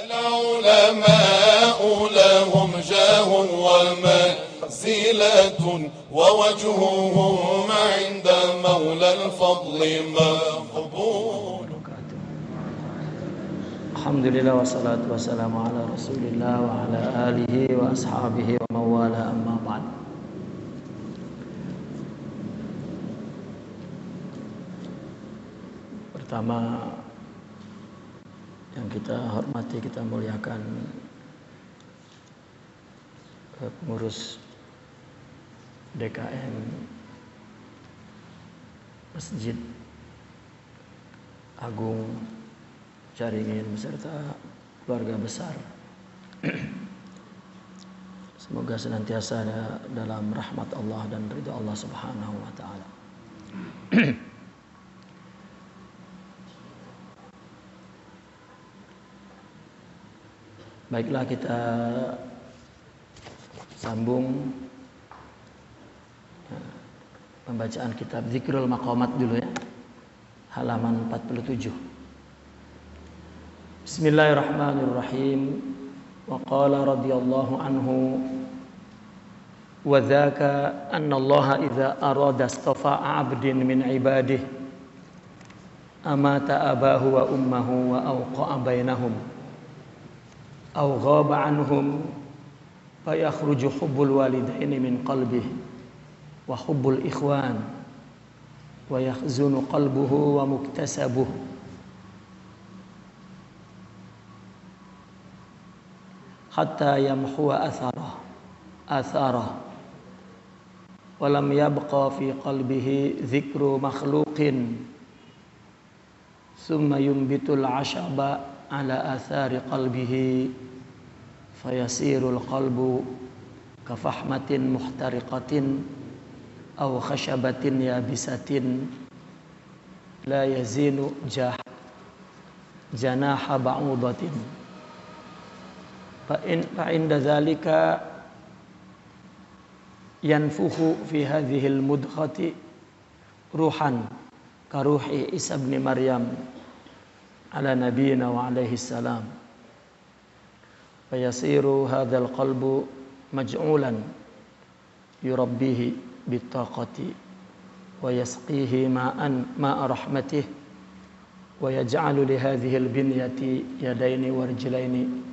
العلماء لهم جاه ومنزلة ووجههم عند مولى الفضل مقبول. Alhamdulillah wassalatu wassalamu ala Rasulillah wa ala alihi wa ashabihi wa mawala amma ba'd. Pertama yang kita hormati, kita muliakan pengurus DKM Masjid Agung Caringin beserta keluarga besar. Semoga senantiasa dalam rahmat Allah dan ridha Allah Subhanahu wa taala. Baiklah, kita sambung pembacaan kitab Zikrul Maqamat dulu ya. Halaman 47. Bismillahirrahmanirrahim. Wa qala radhiyallahu anhu wa dzaka anna Allah idza arada istafa'a 'abdin min 'ibadihi amata abahu wa ummuhu wa awqa'a bainahum aw ghaba 'anhum fayakhruju hubbul walidaini min qalbihi wa hubbul ikhwan wa yahzunu qalbuhu wa muktasabuhu hatta yamhuwa atharah wa lam yabqa fi qalbihi dhikru makhluqin thumma yumbitul ashaba ala athari qalbihi fayasirul qalbu kafahmatin muhtariqatin aw khashabatin yabisatin la yazinu janaha ba'udatin fa'inda dhalika yanfuhu fi hadhil mudghati ruhan karuhi Isa ibn Maryam ala nabiyina wa alaihi salam fayasiru hadzal qalbu maj'ulan yurabbihi bittaqati wa yasqihi ma'an ma'a rahmatih wa yaj'alu li hadhil binyati yadaini wa rijlaini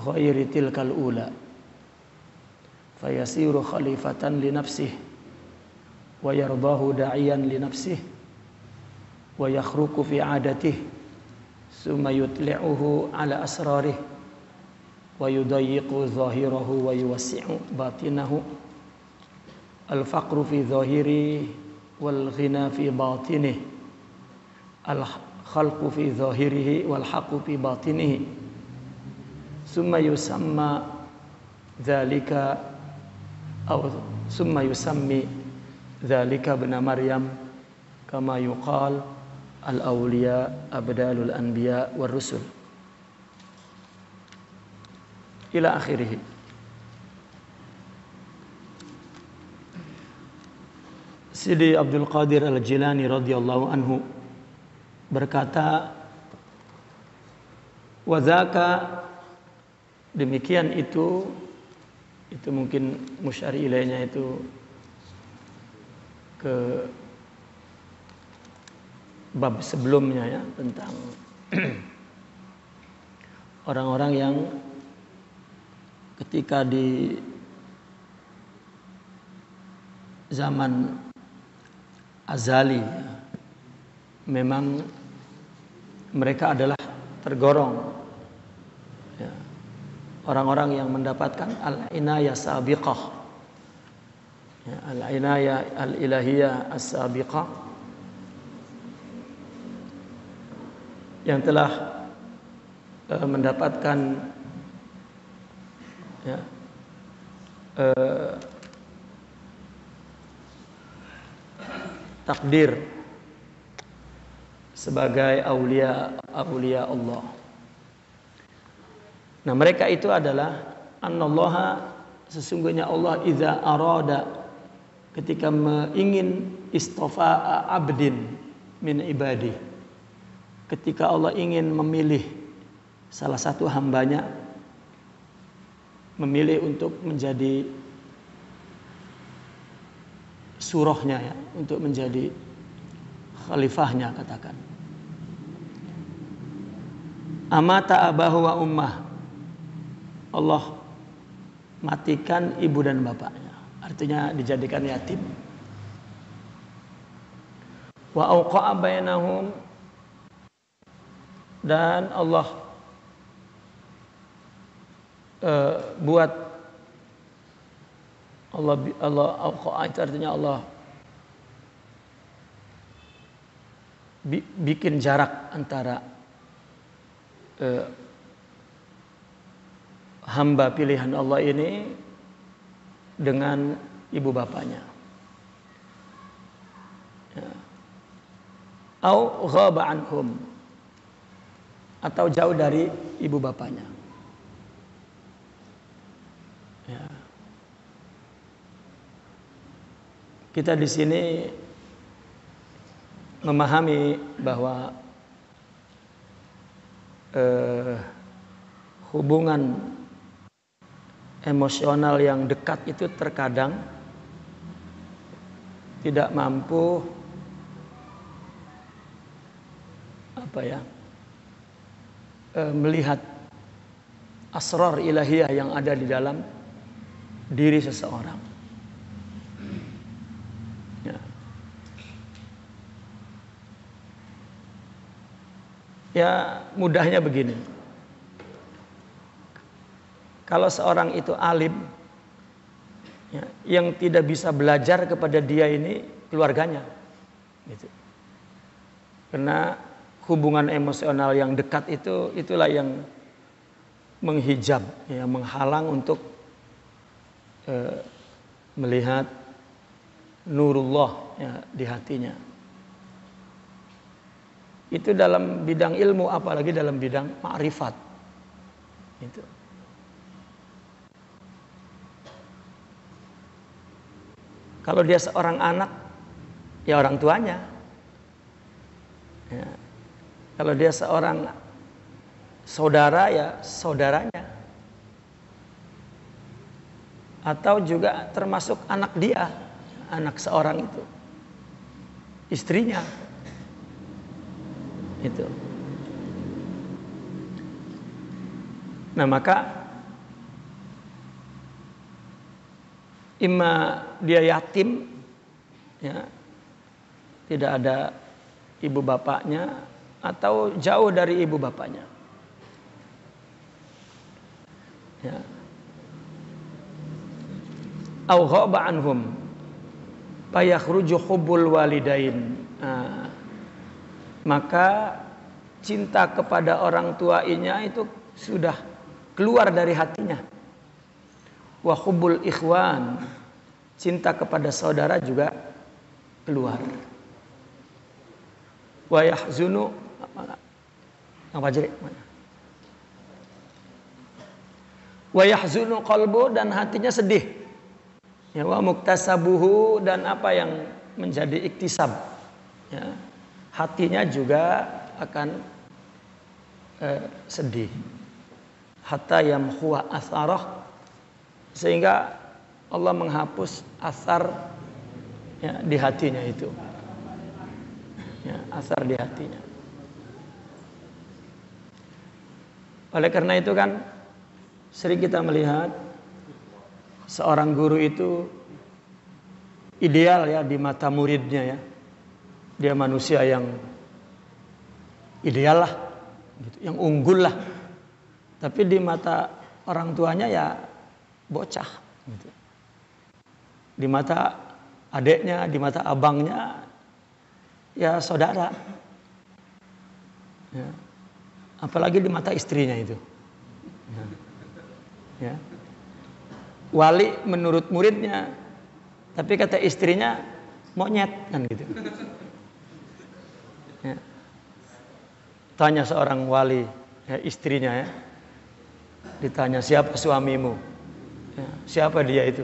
غير تلك الأولى فيصير خليفة لنفسه ويرضاه داعيا لنفسه ويخرق في عادته ثم يطلعه على أسراره ويضيق ظاهره ويوسع باطنه الفقر في ظاهره والغنى في باطنه khalqu fi zahirihi wal haqqu fi batinihi summa yusammi dzalika ibn Maryam kama yuqal al awliya abdalul anbiya war rusul ila akhirih. Sidi Abdul Qadir Al-Jilani radhiyallahu anhu berkata, wadzaka, demikian itu mungkin musyari ilainya itu ke bab sebelumnya ya, tentang orang-orang yang ketika di zaman azali memang mereka adalah tergolong ya, orang-orang yang mendapatkan al-inayah sabiqah ya, al-inayah al-ilahiyah as-sabiqah yang telah mendapatkan ya, takdir sebagai aulia Allah. Nah, mereka itu adalah annallaha, sesungguhnya Allah idza arada, ketika ingin istofa'a abdin min ibadi, ketika Allah ingin memilih salah satu hambanya, memilih untuk menjadi surahnya ya, untuk menjadi khalifahnya katakan. Amata abahu wa ummah. Allah matikan ibu dan bapaknya. Artinya dijadikan yatim. Wa auqa'a bainahum, dan Allah buat Allah auqa'a itu artinya Allah bikin jarak antara hamba pilihan Allah ini dengan ibu bapaknya. Ya. Au ghaba anhum, atau jauh dari ibu bapaknya. Ya. Kita di sini memahami bahwa hubungan emosional yang dekat itu terkadang tidak mampu melihat asrar ilahiyah yang ada di dalam diri seseorang. Ya, mudahnya begini. Kalau seorang itu alim, ya, yang tidak bisa belajar kepada dia ini keluarganya, gitu. Karena hubungan emosional yang dekat itulah yang menghijab, ya, menghalang untuk melihat nurullah ya, di hatinya. Itu dalam bidang ilmu, apalagi dalam bidang ma'rifat. Itu. Kalau dia seorang anak, ya orang tuanya. Ya. Kalau dia seorang saudara, ya saudaranya. Atau juga termasuk anak dia, anak seorang itu, istrinya. Itu. Nah, maka imma dia yatim, ya, tidak ada ibu bapaknya, atau jauh dari ibu bapaknya. Ya. Au ghaba anhum fayakhruju hubbul walidain. Nah, maka cinta kepada orang tuanya itu sudah keluar dari hatinya. Wa hubbul ikhwan, cinta kepada saudara juga keluar. Wa yahzunu apa jadi? Wa yahzunu qalbu, dan hatinya sedih. Ya, wa muktasabuhu, dan apa yang menjadi iktisab. Ya. Hatinya juga akan sedih. Hatta yamhuwa atharah, sehingga Allah menghapus asar ya, di hatinya itu. Ya, asar di hatinya. Oleh karena itu kan sering kita melihat seorang guru itu ideal ya di mata muridnya ya. Dia manusia yang ideal lah, gitu, yang unggul lah. Tapi di mata orang tuanya ya bocah. Gitu. Di mata adeknya, di mata abangnya ya saudara. Ya. Apalagi di mata istrinya itu. Ya. Wali menurut muridnya, tapi kata istrinya monyet kan gitu. Ya. Tanya seorang wali, ya, istrinya ya, ditanya siapa suamimu, ya, siapa dia itu,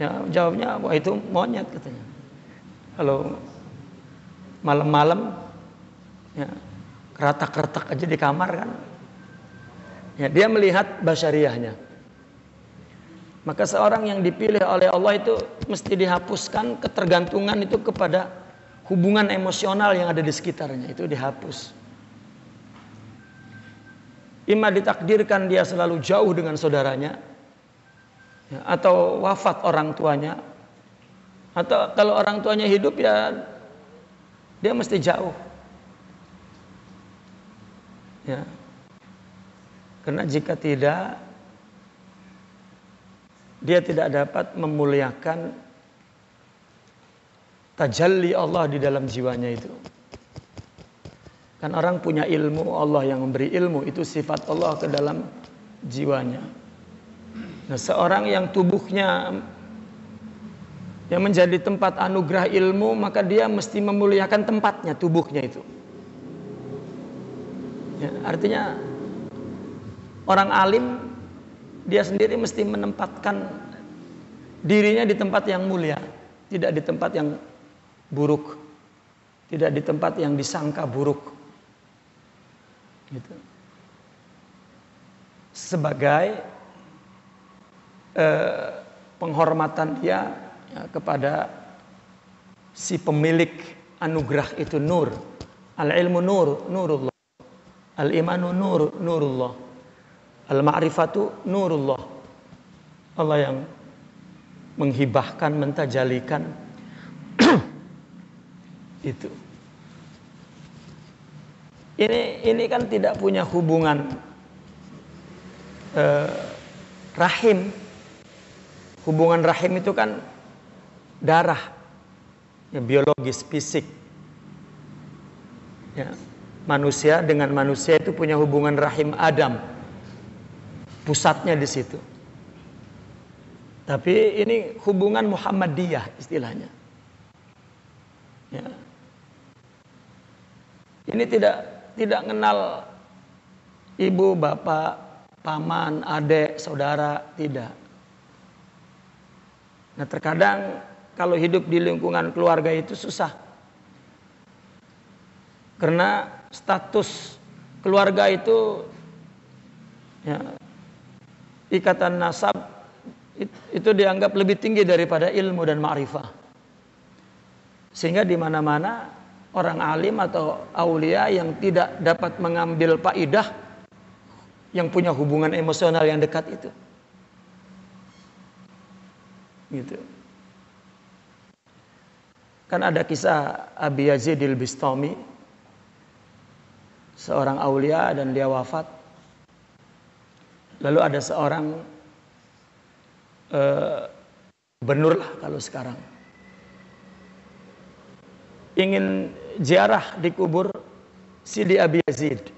ya jawabnya wah itu monyet katanya. Kalau malam-malam Ya, keratak-keratak aja di kamar kan. Ya, dia melihat basyariahnya. Maka seorang yang dipilih oleh Allah itu mesti dihapuskan ketergantungan itu kepada hubungan emosional yang ada di sekitarnya, itu dihapus. Imma ditakdirkan dia selalu jauh dengan saudaranya, ya, atau wafat orang tuanya, atau kalau orang tuanya hidup ya dia mesti jauh. Ya. Karena jika tidak, dia tidak dapat memuliakan tajalli Allah di dalam jiwanya itu. Kan orang punya ilmu, Allah yang memberi ilmu, itu sifat Allah ke dalam jiwanya. Nah, seorang yang tubuhnya yang menjadi tempat anugerah ilmu, maka dia mesti memuliakan tempatnya, tubuhnya itu. Ya, artinya orang alim dia sendiri mesti menempatkan dirinya di tempat yang mulia, tidak di tempat yang buruk, tidak di tempat yang disangka buruk. Gitu. Sebagai penghormatan dia ya, kepada si pemilik anugerah itu, nur. Al-ilmu nurullah. Al-imanu nurullah. Al-ma'rifatu nurullah. Allah yang menghibahkan, mentajalikan itu. Ini kan tidak punya hubungan rahim. Hubungan rahim itu kan darah, ya, biologis, fisik. Ya, manusia dengan manusia itu punya hubungan rahim Adam. Pusatnya di situ. Tapi ini hubungan Muhammadiyah istilahnya. Ya. Ini tidak kenal ibu, bapak, paman, adik, saudara, tidak. Nah, terkadang kalau hidup di lingkungan keluarga itu susah. Karena status keluarga itu ya, ikatan nasab itu dianggap lebih tinggi daripada ilmu dan ma'rifah. Sehingga di mana-mana orang alim atau aulia yang tidak dapat mengambil faidah yang punya hubungan emosional yang dekat itu. Gitu. Kan ada kisah Abi Yazid al-Bistami, seorang aulia dan dia wafat. Lalu ada seorang gubernur lah kalau sekarang ingin ziarah di kubur Sidi Abi Yazid.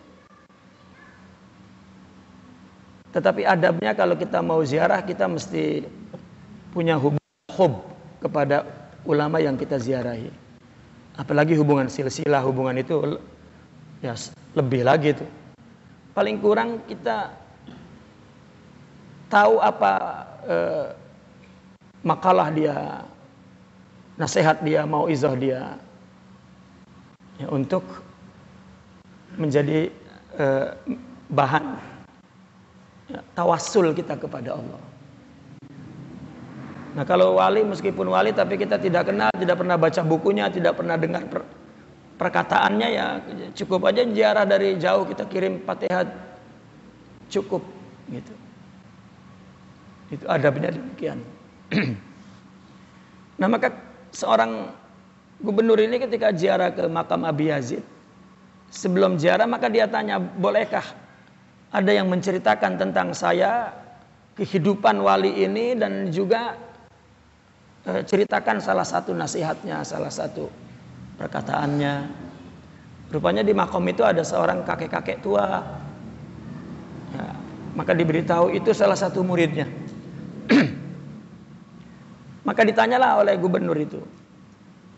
Tetapi adabnya kalau kita mau ziarah, kita mesti punya hub kepada ulama yang kita ziarahi. Apalagi hubungan silsilah, hubungan itu ya lebih lagi itu. Paling kurang kita tahu apa makalah dia, nasihat dia, mauizah dia. Ya, untuk menjadi bahan ya, tawassul kita kepada Allah. Nah, kalau wali, meskipun wali tapi kita tidak kenal, tidak pernah baca bukunya, tidak pernah dengar perkataannya, ya cukup aja ziarah dari jauh, kita kirim Fatihah, cukup gitu. Itu adabnya demikian. Nah, maka seorang gubernur ini ketika ziarah ke makam Abi Yazid, sebelum ziarah maka dia tanya, bolehkah ada yang menceritakan tentang saya, kehidupan wali ini, dan juga ceritakan salah satu nasihatnya, salah satu perkataannya. Rupanya di makom itu ada seorang kakek-kakek tua. Ya, maka diberitahu itu salah satu muridnya. Maka ditanyalah oleh gubernur itu,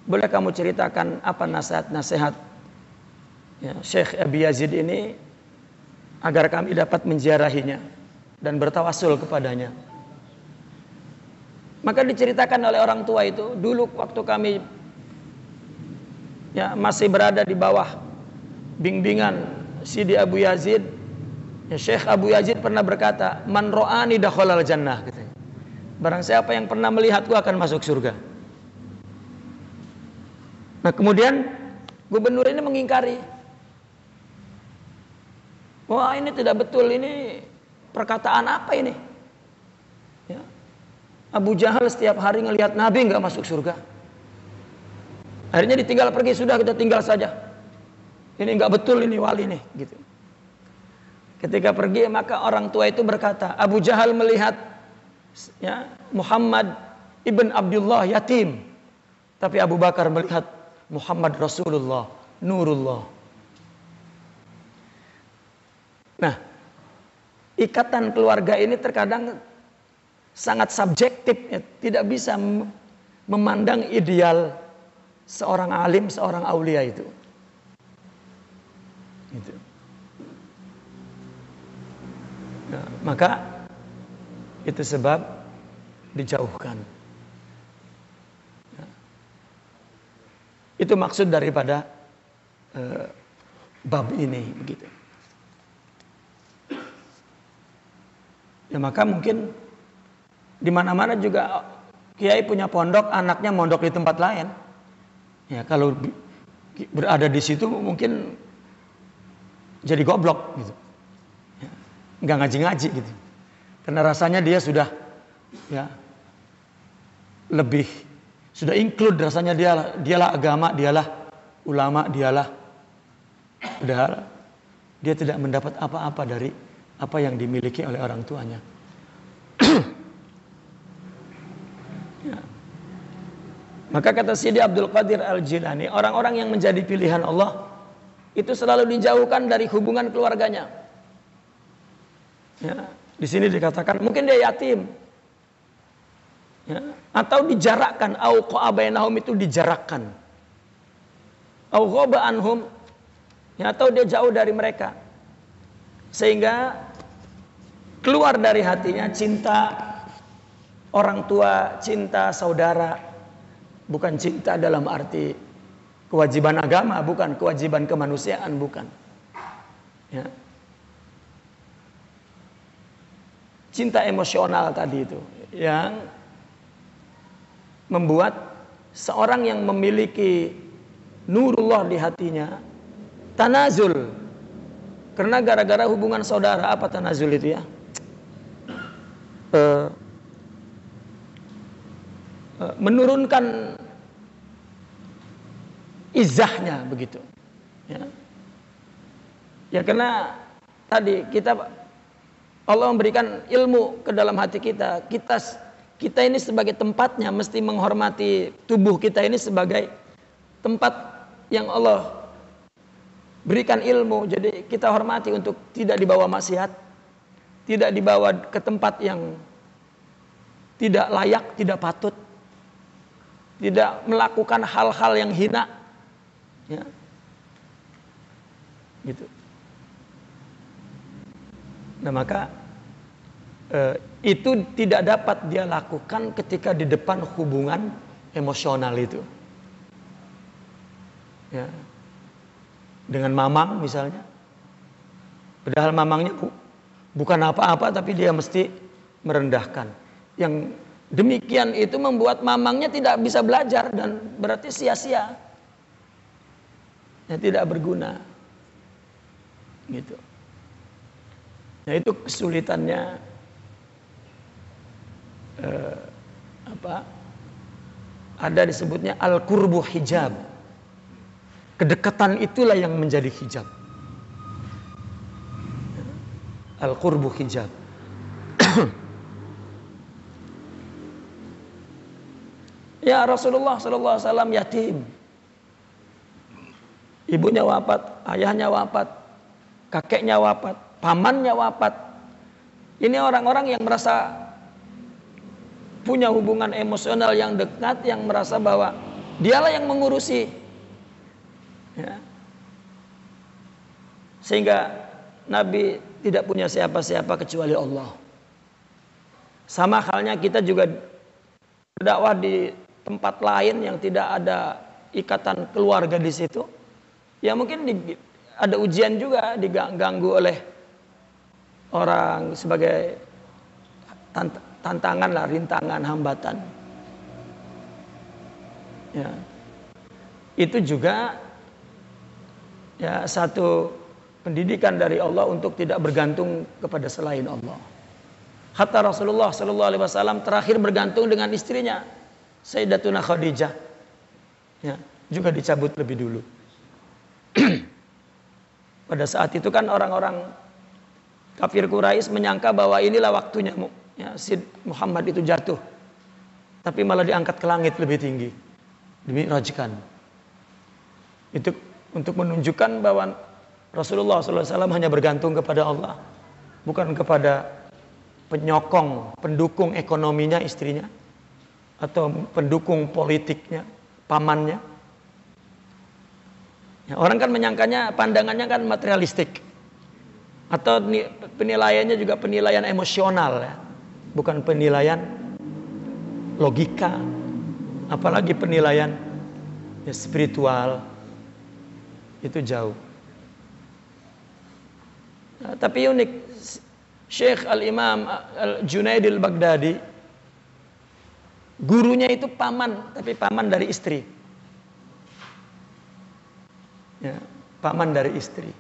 boleh kamu ceritakan apa nasihat-nasihat ya, Syekh Abi Yazid ini agar kami dapat menziarahinya dan bertawassul kepadanya. Maka diceritakan oleh orang tua itu, dulu waktu kami ya, masih berada di bawah bimbingan Sidi Abu Yazid, ya Syekh Abu Yazid pernah berkata, "Man ra'ani dakhalal jannah," katanya. Barang siapa yang pernah melihatku akan masuk surga. Nah, kemudian gubernur ini mengingkari. Wah, ini tidak betul, ini perkataan apa ini? Ya. Abu Jahal setiap hari ngelihat Nabi nggak masuk surga. Akhirnya ditinggal pergi, sudah kita tinggal saja. Ini nggak betul, ini wali nih, gitu. Ketika pergi maka orang tua itu berkata, Abu Jahal melihat ya, Muhammad ibn Abdullah yatim, tapi Abu Bakar melihat Muhammad Rasulullah, Nurullah. Nah, ikatan keluarga ini terkadang sangat subjektif, ya. Tidak bisa memandang ideal seorang alim, seorang aulia itu. Gitu. Nah, maka itu sebab dijauhkan. Nah, itu maksud daripada bab ini, begitu. Ya, maka mungkin di mana-mana juga kiai punya pondok, anaknya mondok di tempat lain. Ya, kalau berada di situ mungkin jadi goblok gitu. Ya, nggak ngaji-ngaji gitu. Karena rasanya dia sudah ya lebih sudah include, rasanya dialah agama, dialah ulama, dialah, padahal dia tidak mendapat apa-apa dari apa yang dimiliki oleh orang tuanya. Ya. Maka kata Sidi Abdul Qadir Al-Jilani, orang-orang yang menjadi pilihan Allah itu selalu dijauhkan dari hubungan keluarganya. Ya, di sini dikatakan mungkin dia yatim, ya, atau dijarakkan, au qa'abainahum itu dijarakkan, au ghaba anhum, ya, atau dia jauh dari mereka, sehingga keluar dari hatinya cinta orang tua, cinta saudara, bukan cinta dalam arti kewajiban agama, bukan kewajiban kemanusiaan, bukan. Ya. Cinta emosional tadi itu yang membuat seorang yang memiliki nurullah di hatinya tanazul. Karena gara-gara hubungan saudara, apa tanazul itu ya? Menurunkan izahnya begitu. Ya. Ya, karena tadi Allah memberikan ilmu ke dalam hati kita. Kita ini sebagai tempatnya mesti menghormati tubuh kita ini sebagai tempat yang Allah berikan ilmu. Jadi kita hormati untuk tidak dibawa maksiat, tidak dibawa ke tempat yang tidak layak, tidak patut, tidak melakukan hal-hal yang hina. Ya. Gitu. Nah, maka itu tidak dapat dia lakukan ketika di depan hubungan emosional itu. Ya. Dengan mamang misalnya. Padahal mamangnya bukan apa-apa, tapi dia mesti merendahkan. Yang demikian itu membuat mamangnya tidak bisa belajar dan berarti sia-sia. Ya, tidak berguna. Gitu. Nah, itu kesulitannya ada disebutnya al-qurbu hijab. Kedekatan itulah yang menjadi hijab. Al-qurbu hijab. Ya, Rasulullah SAW yatim. Ibunya wafat, ayahnya wafat, kakeknya wafat, pamannya wafat. Ini orang-orang yang merasa punya hubungan emosional yang dekat, yang merasa bahwa dialah yang mengurusi. Ya. Sehingga Nabi tidak punya siapa-siapa kecuali Allah. Sama halnya kita juga berdakwah di tempat lain yang tidak ada ikatan keluarga di situ. Ya mungkin ada ujian juga, diganggu oleh orang sebagai tantangan lah, rintangan, hambatan. Ya. Itu juga ya satu pendidikan dari Allah untuk tidak bergantung kepada selain Allah. Hatta Rasulullah sallallahu alaihi wasallam terakhir bergantung dengan istrinya Sayyidatuna Khadijah. Ya, juga dicabut lebih dulu. Pada saat itu kan orang-orang kafir Quraisy menyangka bahwa inilah waktunya ya, si Muhammad itu jatuh. Tapi malah diangkat ke langit lebih tinggi. Dimi'rajkan. Itu untuk menunjukkan bahwa Rasulullah SAW hanya bergantung kepada Allah. Bukan kepada penyokong, pendukung ekonominya istrinya. Atau pendukung politiknya, pamannya. Ya, orang kan menyangkanya, pandangannya kan materialistik. Atau penilaiannya juga penilaian emosional ya. Bukan penilaian logika. Apalagi penilaian ya, spiritual. Itu jauh. Nah, tapi unik. Syekh Al-Imam Al-Junaid Al-Baghdadi, gurunya itu paman, tapi paman dari istri. Ya, paman dari istri.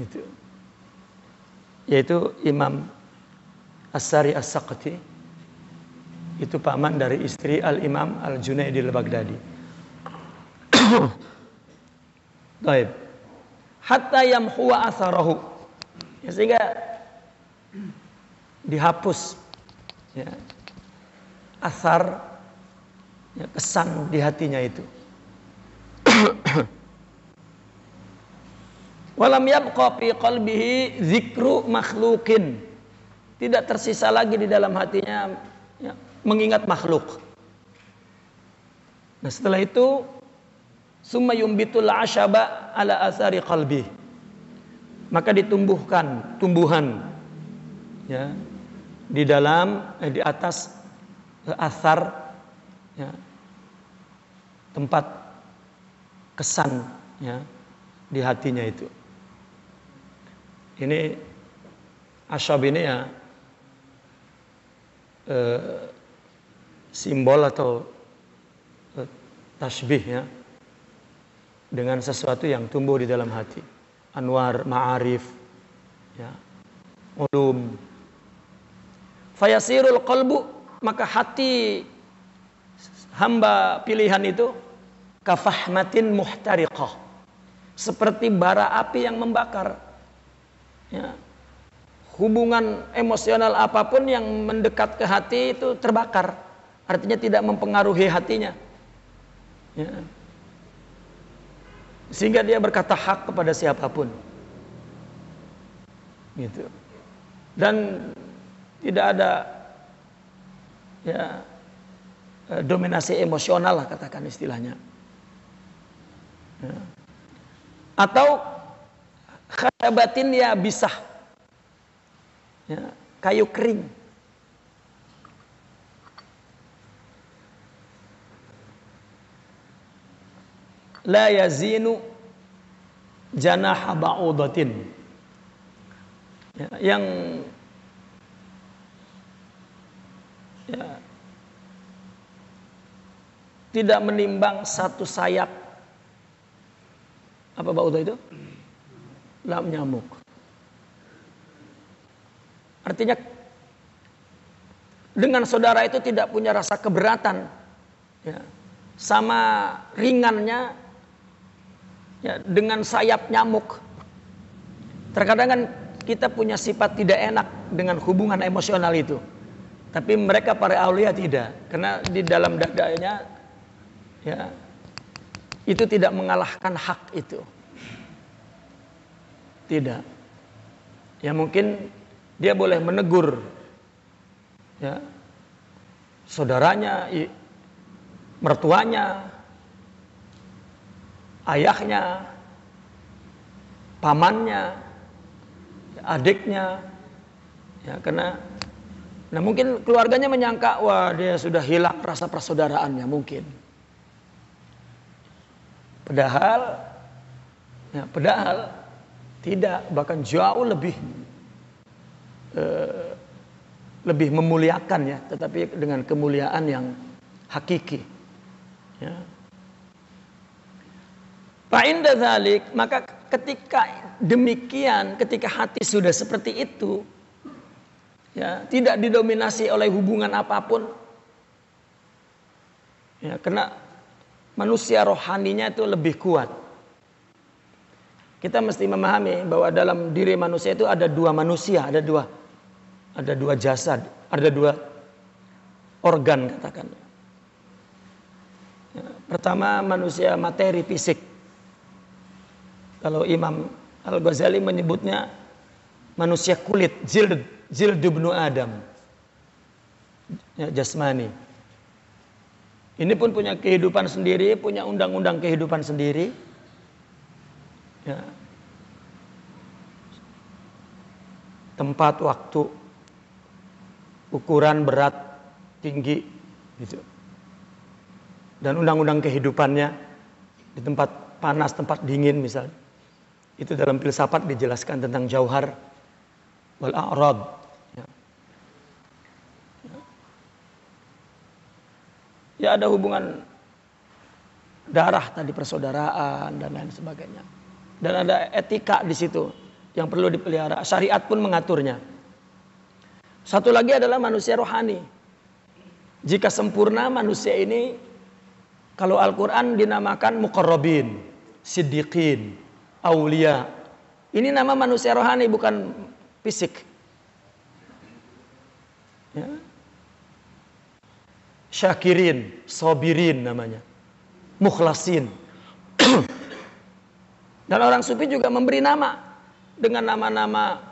Itu. Yaitu Imam As-Sari As-Saqati. Itu paman dari istri Al-Imam Al-Junaid Al-Baghdadi. Baik. Hatta yamhuwa atharahu. Ya, sehingga dihapus ya, athar ya, kesan di hatinya itu. Walam yabqa fi qalbihi dzikru makhluqin. Tidak tersisa lagi di dalam hatinya ya, mengingat makhluk. Nah, setelah itu summa yumbitul ashaba ala athari qalbi. Maka ditumbuhkan tumbuhan ya di dalam di atas athar ya, tempat kesan ya di hatinya itu. Ini asyab ini ya simbol atau tasbih ya dengan sesuatu yang tumbuh di dalam hati. Anwar, ma'arif ya, ulum. Fayasirul qalbu, maka hati hamba pilihan itu kafahmatin muhtariqah, seperti bara api yang membakar ya. Hubungan emosional apapun yang mendekat ke hati itu terbakar, artinya tidak mempengaruhi hatinya ya. Sehingga dia berkata hak kepada siapapun gitu. Dan tidak ada ya dominasi emosional lah katakan istilahnya ya. Atau khasyabatin ya bisah ya, kayu kering. La yazinu janaha ba'udatin ya, yang ya, tidak menimbang satu sayap apa ba'udah itu? Lam nyamuk. Artinya dengan saudara itu tidak punya rasa keberatan ya, sama ringannya ya, dengan sayap nyamuk. Terkadang kan kita punya sifat tidak enak dengan hubungan emosional itu. Tapi mereka para aulia tidak. Karena di dalam dadanya ya, itu tidak mengalahkan hak itu. Tidak. Ya mungkin dia boleh menegur ya, saudaranya, mertuanya, ayahnya, pamannya, adiknya, ya karena, nah mungkin keluarganya menyangka wah dia sudah hilang rasa persaudaraannya mungkin. Padahal Ya, padahal tidak, bahkan jauh lebih memuliakan ya, tetapi dengan kemuliaan yang hakiki. Ya. Fa'inda dzalik, maka ketika demikian, ketika hati sudah seperti itu, ya, tidak didominasi oleh hubungan apapun, ya, karena manusia rohaninya itu lebih kuat. Kita mesti memahami bahwa dalam diri manusia itu ada dua manusia, ada dua jasad, ada dua organ katakan. Ya, pertama manusia materi fisik. Kalau Imam Al-Ghazali menyebutnya manusia kulit, jild ibnu Adam, ya, jasmani. Ini pun punya kehidupan sendiri, punya undang-undang kehidupan sendiri. Ya. Tempat, waktu, ukuran, berat, tinggi, gitu. Dan undang-undang kehidupannya di tempat panas, tempat dingin misalnya. Itu dalam filsafat dijelaskan tentang jauhar wal a'rad. Ya. Ya, ada hubungan darah tadi, persaudaraan dan lain sebagainya. Dan ada etika di situ yang perlu dipelihara. Syariat pun mengaturnya. Satu lagi adalah manusia rohani. Jika sempurna manusia ini, kalau Al-Quran dinamakan muqarrabin, siddiqin, aulia. Ini nama manusia rohani, bukan fisik. Ya. Syakirin, sobirin namanya. Mukhlasin. Dan orang sufi juga memberi nama dengan nama-nama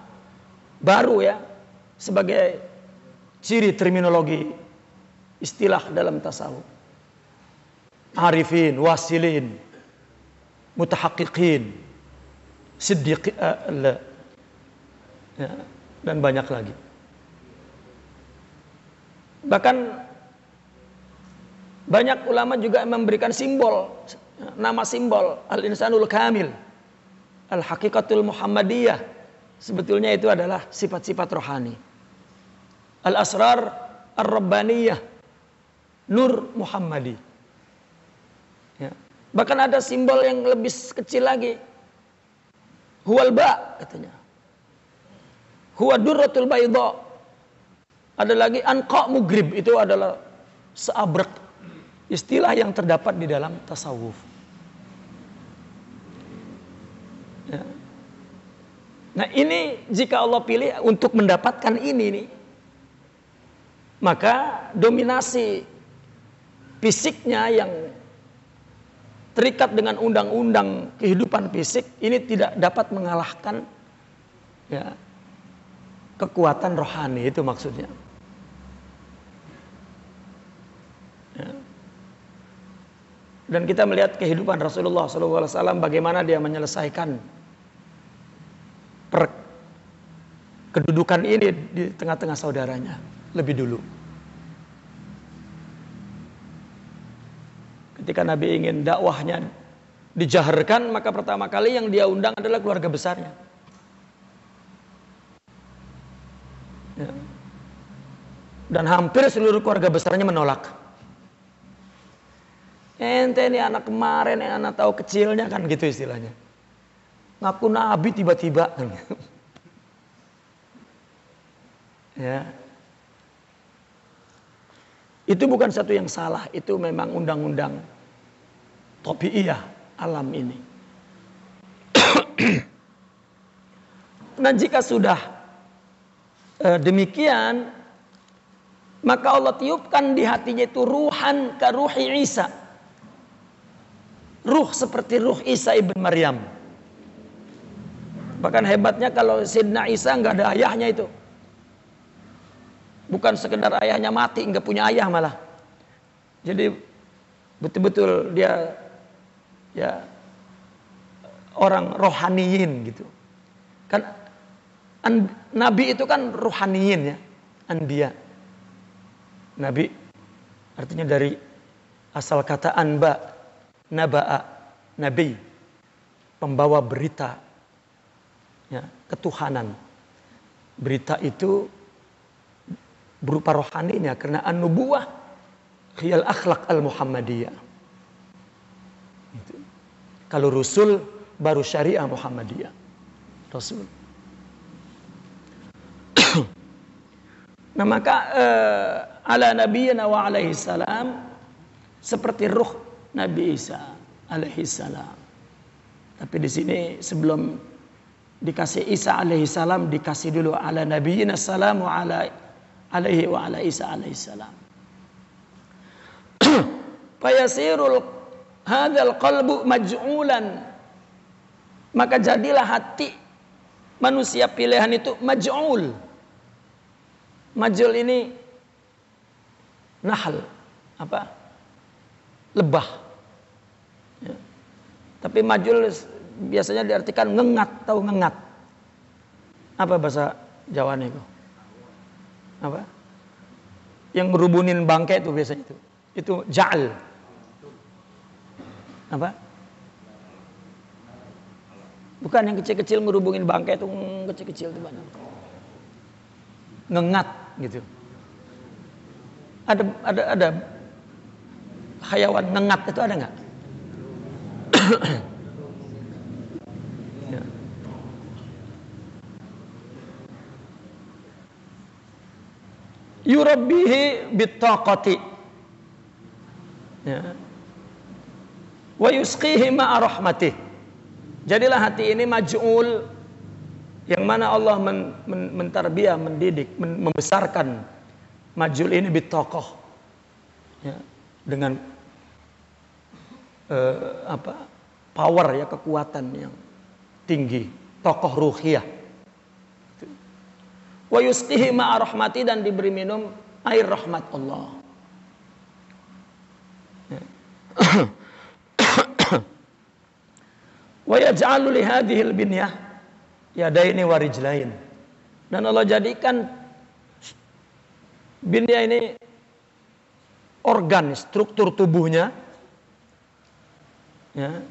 baru ya, sebagai ciri terminologi istilah dalam tasawuf. Arifin, wasilin, mutahaqqiqin, siddiqin, ya, dan banyak lagi. Bahkan banyak ulama juga memberikan simbol, nama simbol al-insanul kamil, al-haqiqatul muhammadiyah. Sebetulnya itu adalah sifat-sifat rohani. Al-asrar ar-rabbaniyah, nur muhammadi. Ya. Bahkan ada simbol yang lebih kecil lagi. Huwal ba katanya. Huwa durratul bayda. Ada lagi anqa mugrib, itu adalah seabrek. Istilah yang terdapat di dalam tasawuf. Ya. Nah ini jika Allah pilih untuk mendapatkan ini nih, maka dominasi fisiknya yang terikat dengan undang-undang kehidupan fisik ini tidak dapat mengalahkan ya, kekuatan rohani, itu maksudnya. Ya. Dan kita melihat kehidupan Rasulullah SAW, bagaimana dia menyelesaikan kedudukan ini di tengah-tengah saudaranya lebih dulu. Ketika Nabi ingin dakwahnya dijaharkan, maka pertama kali yang dia undang adalah keluarga besarnya. Ya. Dan hampir seluruh keluarga besarnya menolak. Ente ini anak kemarin yang anak tahu kecilnya kan, gitu istilahnya. Ngaku nabi tiba-tiba kan. Ya. Itu bukan satu yang salah, itu memang undang-undang tabiiyah alam ini. Nah, jika sudah demikian, maka Allah tiupkan di hatinya itu ruhan ka ruhi Isa. Ruh seperti ruh Isa ibn Maryam. Bahkan hebatnya kalau Sayyidina Isa nggak ada ayahnya itu. Bukan sekedar ayahnya mati, nggak punya ayah malah. Jadi betul-betul dia ya orang rohaniyin gitu. Kan Nabi itu kan rohaniyin ya, anbiya. Nabi artinya dari asal kata anba, naba'a, nabi. pembawa berita, ya, ketuhanan. Berita itu berupa rohaninya karena an-nubuwah hiyal akhlaq al-muhammadiyah. Gitu. Kalau Rasul baru syariah Muhammadiyah. Rasul. Nah maka ala nabiyina wa alaihi salam seperti ruh Nabi Isa alaihi salam. Tapi di sini sebelum dikasih Isa alaihi salam dikasih dulu ala nabiyina salam wa alaihi wa ala Isa alaihi salam. Fayasirul hadzal qalbu maj'ulan, maka jadilah hati manusia pilihan itu maj'ul. Maj'ul ini nahl, apa? Lebah. Ya. Tapi maj'ul biasanya diartikan ngengat, tahu ngengat? Apa bahasa Jawanya itu? Apa? Yang ngerubunin bangkai itu biasanya itu. Itu ja'al. Apa? Bukan yang kecil-kecil ngerubungin bangkai itu, kecil-kecil itu banyak. Ngengat gitu. Ada hayawan ngengat itu ada nggak? Ya. Yurabbihi bittaqati. Ya. Wa yusqihi ma'a rahmatih. Jadilah hati ini maj'ul, yang mana Allah mentarbiyah, mendidik, membesarkan maj'ul ini bitaqah, ya, dengan power, ya, kekuatan yang tinggi, tokoh ruhiyah. Wa yusqihi ma'a rahmati, dan diberi minum air rahmat Allah. Ya. Wa yaj'alu li hadhil binyah yadaini wa rijlain. Dan Allah jadikan binyah ini organ, struktur tubuhnya, ya,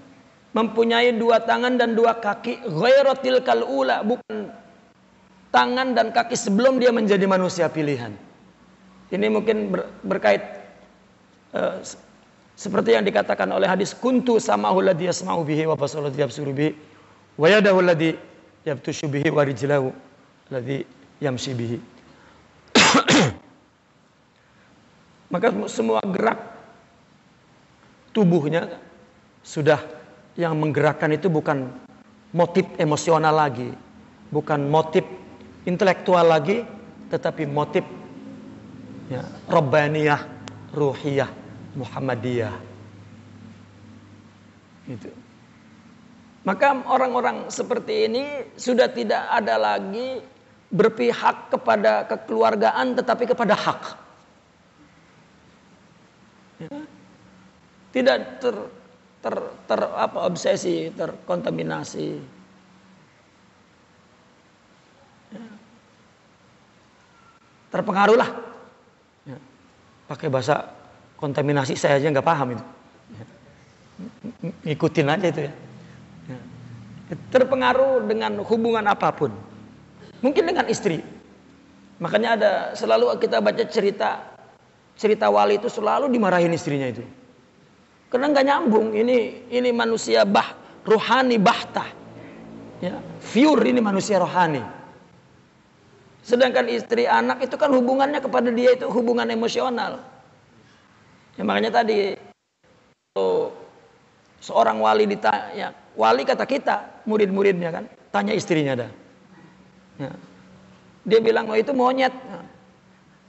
mempunyai 2 tangan dan 2 kaki, ghairatil kalula, bukan tangan dan kaki sebelum dia menjadi manusia pilihan. Ini mungkin berkait seperti yang dikatakan oleh hadis, kuntu samahu alladhi yasma'u bihi wa basaruhu alladhi yabsuru bihi wa yadahu alladhi yabtushu bihi wa rijlahu alladhi yamshi bihi. Maka semua gerak tubuhnya sudah, yang menggerakkan itu bukan motif emosional lagi, bukan motif intelektual lagi, tetapi motif, ya, rabbaniyah, ruhiyah, Muhammadiyah. Gitu. Maka orang-orang seperti ini sudah tidak ada lagi berpihak kepada kekeluargaan, tetapi kepada hak. Ya. Tidak obsesi, terkontaminasi. Ya. Terpengaruhlah. Ya. Pakai bahasa kontaminasi saya aja nggak paham itu. Ya. Ngikutin aja itu ya. Ya. Terpengaruh dengan hubungan apapun. Mungkin dengan istri. Makanya ada selalu kita baca cerita wali itu selalu dimarahin istrinya itu. Karena nggak nyambung. Ini manusia rohani bahtah. Ya, pure, ini manusia rohani. Sedangkan istri, anak itu kan hubungannya kepada dia itu hubungan emosional. Ya, makanya tadi seorang wali ditanya, wali kata kita, murid-muridnya kan, tanya istrinya dah. Ya. Dia bilang, oh itu monyet.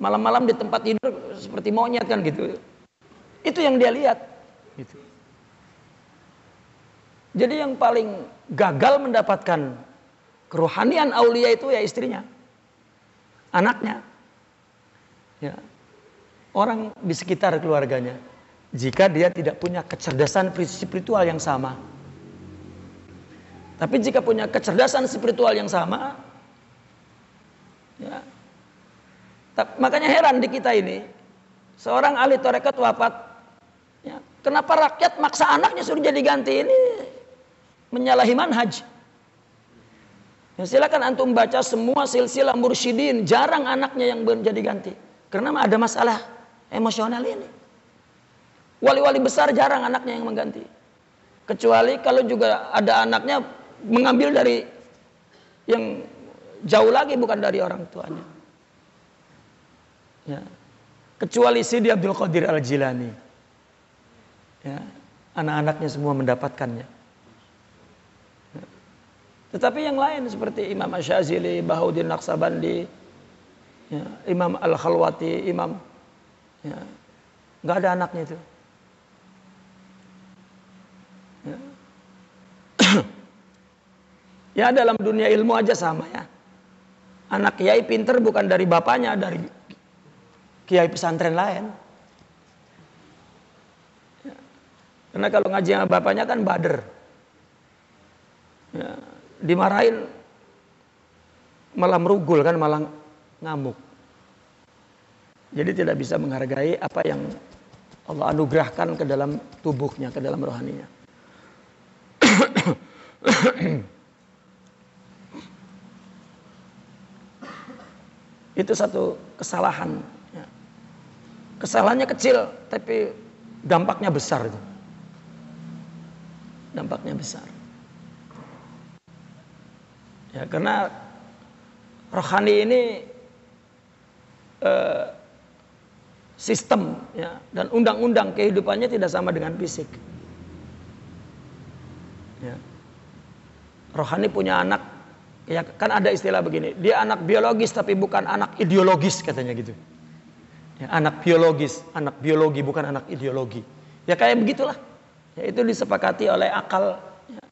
Malam-malam di tempat tidur seperti monyet kan gitu. Itu yang dia lihat. Gitu. Jadi yang paling gagal mendapatkan kerohanian aulia itu ya istrinya, anaknya, ya, orang di sekitar keluarganya. Jika dia tidak punya kecerdasan spiritual yang sama. Tapi jika punya kecerdasan spiritual yang sama, ya, makanya heran di kita ini, seorang ahli tarekat wafat, ya, kenapa rakyat maksa anaknya suruh jadi ganti ini? menyalahi manhaj. Ya, silakan antum baca semua silsilah mursyidin, jarang anaknya yang menjadi ganti. Karena ada masalah emosional ini. Wali-wali besar jarang anaknya yang mengganti. Kecuali kalau juga ada anaknya mengambil dari yang jauh lagi, bukan dari orang tuanya. Ya. Kecuali Sidi Abdul Qadir Al-Jilani. Ya. Anak-anaknya semua mendapatkannya. Ya. Tetapi yang lain seperti Imam Asyazili, Bahauddin Naqsabandi, ya, Imam Al-Khalwati, Imam, ya, nggak ada anaknya itu. Ya. Ya, dalam dunia ilmu aja sama ya. Anak kiai pinter bukan dari bapaknya, dari kiai pesantren lain. Ya. Karena kalau ngaji sama bapaknya kan bader. Ya. Dimarahin malah merugul kan, malah ngamuk. Jadi tidak bisa menghargai apa yang Allah anugerahkan ke dalam tubuhnya, ke dalam rohaninya. Itu satu kesalahan. Ya. Kesalahannya kecil, tapi dampaknya besar. Itu. Dampaknya besar. Ya, karena rohani ini sistem, ya, dan undang-undang kehidupannya tidak sama dengan fisik. Ya. Rohani punya anak, ya kan ada istilah begini, dia anak biologis tapi bukan anak ideologis katanya gitu. Ya, anak biologi bukan anak ideologi. Ya kayak begitulah. Ya, itu disepakati oleh akal. Ya.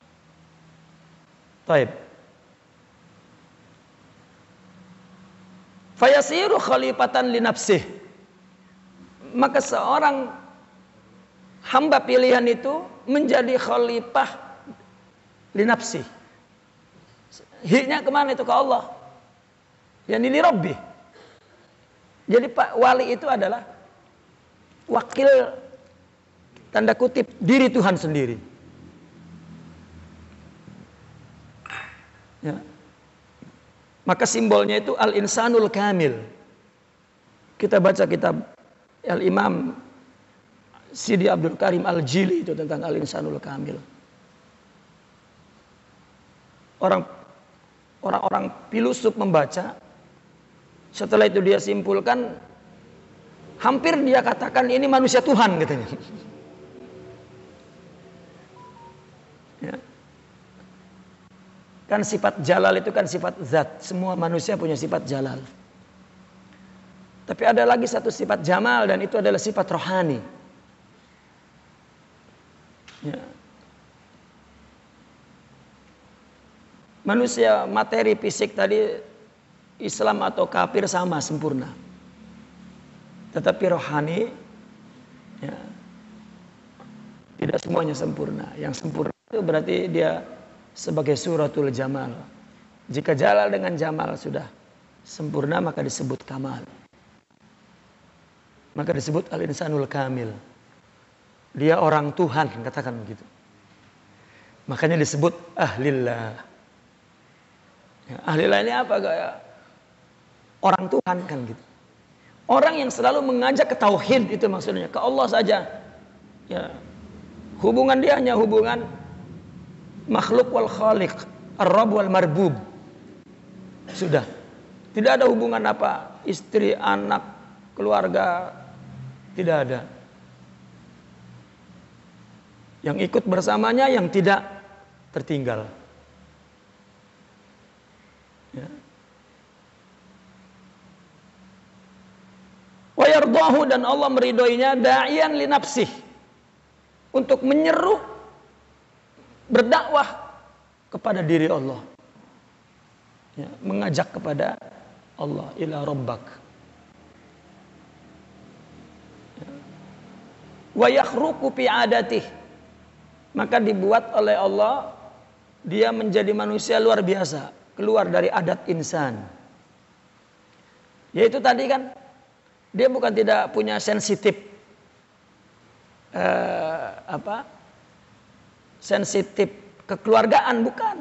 Taib. Fayasiru khalifatan li nafsih. Maka seorang hamba pilihan itu menjadi khalifah li nafsih. Hiknya kemana itu? Ke Allah. Yani li Rabbi. Jadi Pak wali itu adalah wakil, tanda kutip, diri Tuhan sendiri. Ya. Maka simbolnya itu al-insanul kamil. Kita baca kitab Al-Imam Sidi Abdul Karim Al-Jili itu tentang al-insanul kamil. Orang-orang filosof membaca, setelah itu dia simpulkan, hampir dia katakan ini manusia Tuhan katanya. Ya. Kan sifat jalal itu kan sifat zat. Semua manusia punya sifat jalal. Tapi ada lagi satu sifat jamal, dan itu adalah sifat rohani. Ya. Manusia materi fisik tadi, Islam atau kafir sama, sempurna. Tetapi rohani, ya, tidak semuanya sempurna. Yang sempurna itu berarti dia sebagai suratul jamal. Jika jalal dengan jamal sudah sempurna, maka disebut kamal. Maka disebut al-insanul kamil. Dia orang Tuhan, katakan begitu. Makanya disebut ahlillah. Ya, ahlillah ini apa? Orang Tuhan kan gitu. Orang yang selalu mengajak ke tauhid, itu maksudnya, ke Allah saja. Ya. Hubungan dia hanya hubungan makhluk wal khaliq, ar-rabb wal marbub. Sudah. Tidak ada hubungan apa, istri, anak, keluarga, tidak ada. Yang ikut bersamanya, yang tidak tertinggal. Ya. Wa yardahu, dan Allah meridhoinya, da'iyan li nafsih, untuk menyeru, berdakwah kepada diri Allah. Ya, mengajak kepada Allah, ila rabbak. Ya. Wa yakhruqu fi adatih, maka dibuat oleh Allah dia menjadi manusia luar biasa, keluar dari adat insan. Yaitu tadi kan, dia bukan tidak punya sensitif sensitif kekeluargaan, bukan.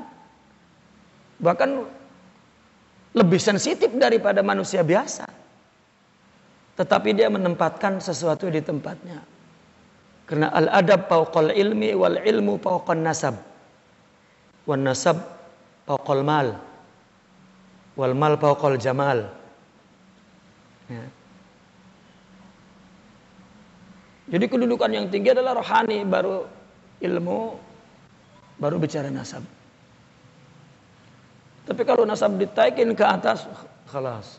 Bahkan lebih sensitif daripada manusia biasa. Tetapi dia menempatkan sesuatu di tempatnya. Karena al-adab fauqal ilmi wal ilmu fauqan nasab. Wan nasab fauqal mal. Wal mal fauqal jamal. Ya. Jadi kedudukan yang tinggi adalah rohani, baru ilmu, baru bicara nasab. Tapi kalau nasab ditaikin ke atas, khalas.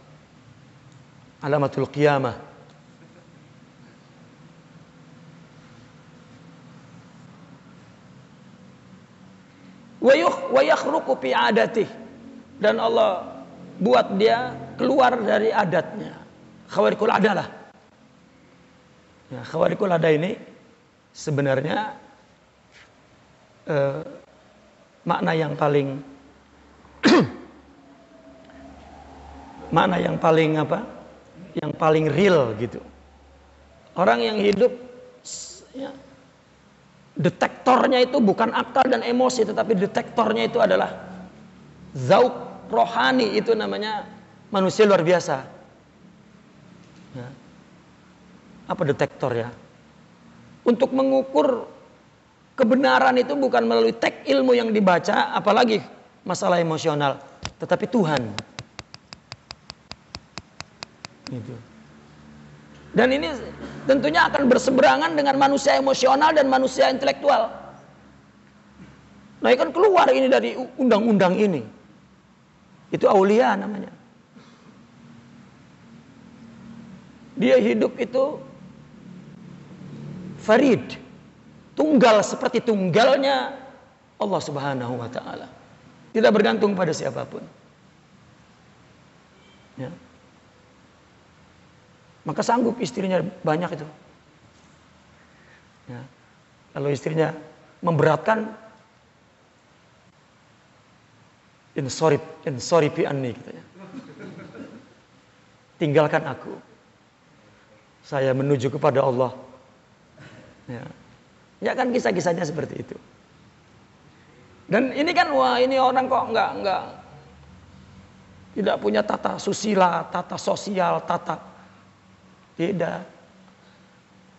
Alamatul qiyamah. Wa yakhruqu fi adatih. Dan Allah buat dia keluar dari adatnya. Khawarikul adalah. Ya, khawarikul ada ini sebenarnya makna yang paling makna yang paling apa? Yang paling real gitu. Orang yang hidup ya, detektornya itu bukan akal dan emosi, tetapi detektornya itu adalah zauq rohani, itu namanya manusia luar biasa. Ya. Apa detektor ya? Untuk mengukur kebenaran itu bukan melalui teks ilmu yang dibaca, apalagi masalah emosional, tetapi Tuhan. Gitu. Dan ini tentunya akan berseberangan dengan manusia emosional dan manusia intelektual. Nah, ini kan keluar ini dari undang-undang ini. Itu aulia namanya. Dia hidup itu farid, tunggal seperti tunggalnya Allah Subhanahu wa taala. Tidak bergantung pada siapapun. Ya. Maka sanggup istrinya banyak itu. Ya. Kalau istrinya memberatkan, insorifi anni katanya. Tinggalkan aku. Saya menuju kepada Allah. Ya kan kisah-kisahnya seperti itu. Dan ini kan wah ini orang kok enggak tidak punya tata susila, tata sosial, tata tidak.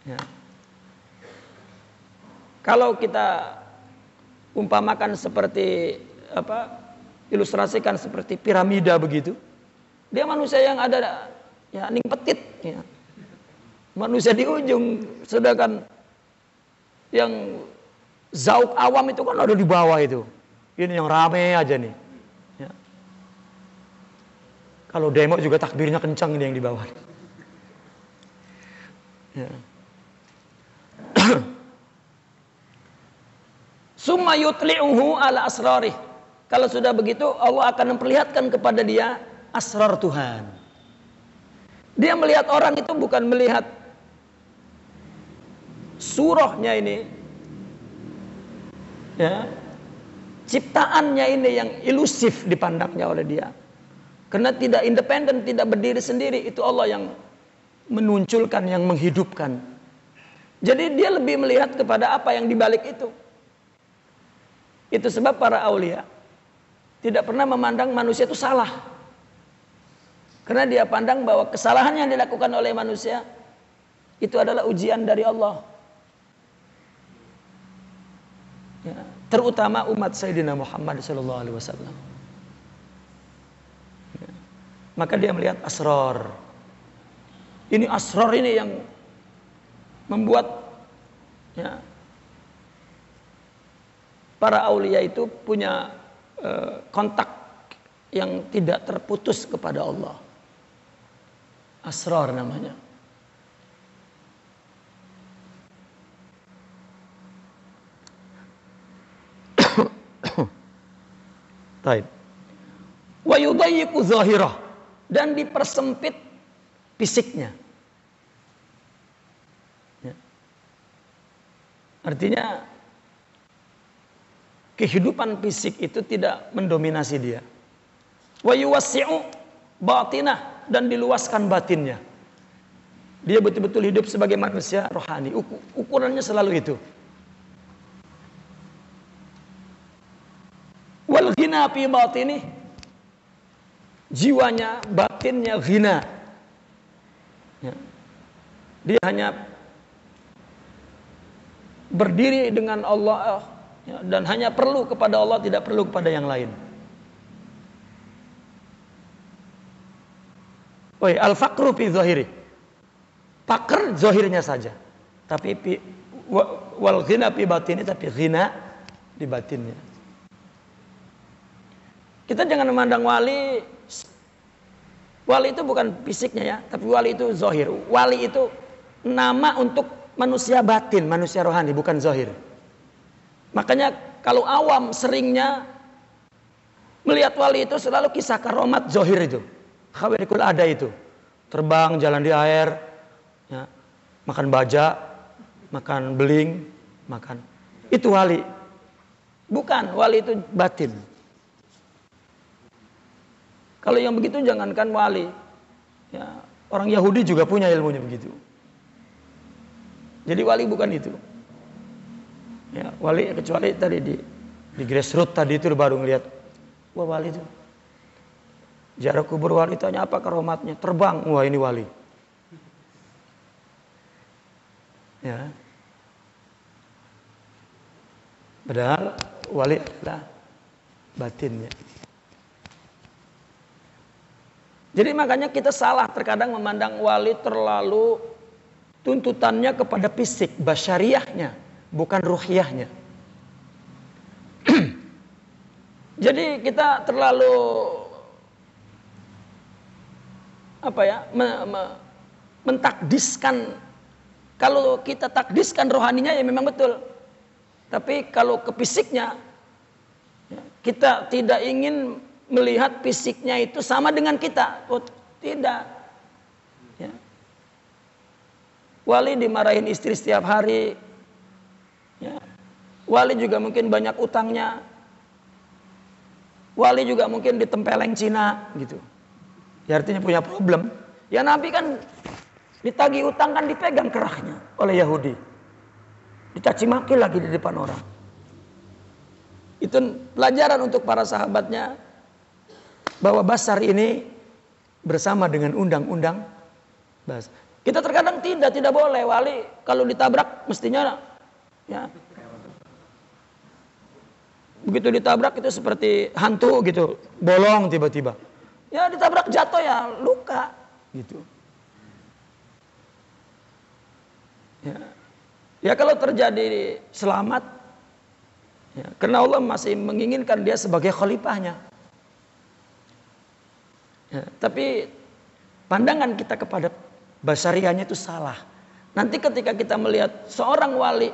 Ya. Kalau kita umpamakan seperti apa? Ilustrasikan seperti piramida begitu. Dia manusia yang ada ya ning petit ya. Manusia di ujung, sedangkan yang zauk awam itu kan ada di bawah itu. Ini yang rame aja nih. Ya. Kalau demo juga takbirnya kencang ini yang di bawah. Ya. Summa yutli'uhu ala asrarih. Kalau sudah begitu Allah akan memperlihatkan kepada dia asrar Tuhan. Dia melihat orang itu bukan melihat surahnya ini, ya, ciptaannya ini yang ilusif dipandangnya oleh dia. Karena tidak independen, tidak berdiri sendiri, itu Allah yang menunculkan, yang menghidupkan. Jadi dia lebih melihat kepada apa yang dibalik itu. Itu sebab para aulia tidak pernah memandang manusia itu salah. Karena dia pandang bahwa kesalahan yang dilakukan oleh manusia itu adalah ujian dari Allah. Ya, terutama umat Sayyidina Muhammad SAW. Ya, maka dia melihat asrar. Ini asrar ini yang membuat ya, para aulia itu punya kontak yang tidak terputus kepada Allah. Asrar namanya. Taib. Wa yudayyiqu zahirah, dan dipersempit fisiknya. Ya. Artinya kehidupan fisik itu tidak mendominasi dia. Wa yuwassi'u batinah, dan diluaskan batinnya. Dia betul-betul hidup sebagai manusia rohani. Ukurannya selalu itu. ghina fi batini, jiwanya, batinnya ghina. Ya. Dia hanya berdiri dengan Allah, ya, dan hanya perlu kepada Allah, tidak perlu kepada yang lain. Al-faqru fi zahiri, fakir zahirnya saja, tapi wal ghina fi batini, tapi ghina di batinnya. Kita jangan memandang wali itu bukan fisiknya ya, tapi wali itu zahir. Wali itu nama untuk manusia batin, manusia rohani, bukan zahir. Makanya kalau awam seringnya melihat wali itu selalu kisah karomat zahir itu. Khawarikul ada itu. Terbang, jalan di air, ya, makan baja, makan beling, makan. Itu wali. Bukan, wali itu batin. Kalau yang begitu jangankan wali, ya, orang Yahudi juga punya ilmunya begitu. Jadi wali bukan itu. Ya, wali kecuali tadi di grassroots tadi itu baru ngelihat, wah wali itu. Jarak kubur wali tanya apa karomatnya? Terbang, wah ini wali. Ya. Padahal wali adalah batinnya. Jadi makanya kita salah terkadang memandang wali terlalu tuntutannya kepada fisik, basyariahnya, bukan ruhiyahnya. Jadi kita terlalu mentakdiskan. Kalau kita takdiskan rohaninya ya memang betul. Tapi kalau ke fisiknya, kita tidak ingin melihat fisiknya itu sama dengan kita. Oh, tidak. Ya. Wali dimarahin istri setiap hari. Ya. Wali juga mungkin banyak utangnya. Wali juga mungkin ditempeleng Cina gitu. Ya artinya punya problem. Ya Nabi kan ditagih utang kan dipegang kerahnya oleh Yahudi. Dicaci maki lagi di depan orang. Itu pelajaran untuk para sahabatnya bahwa Basar ini bersama dengan undang-undang Basar. Kita terkadang tidak boleh wali kalau ditabrak mestinya ya. Begitu ditabrak itu seperti hantu gitu, bolong tiba-tiba. Ya ditabrak jatuh ya luka gitu. Ya kalau terjadi selamat, ya, karena Allah masih menginginkan dia sebagai khalifahnya. Ya, tapi pandangan kita kepada basyariahnya itu salah. Nanti ketika kita melihat seorang wali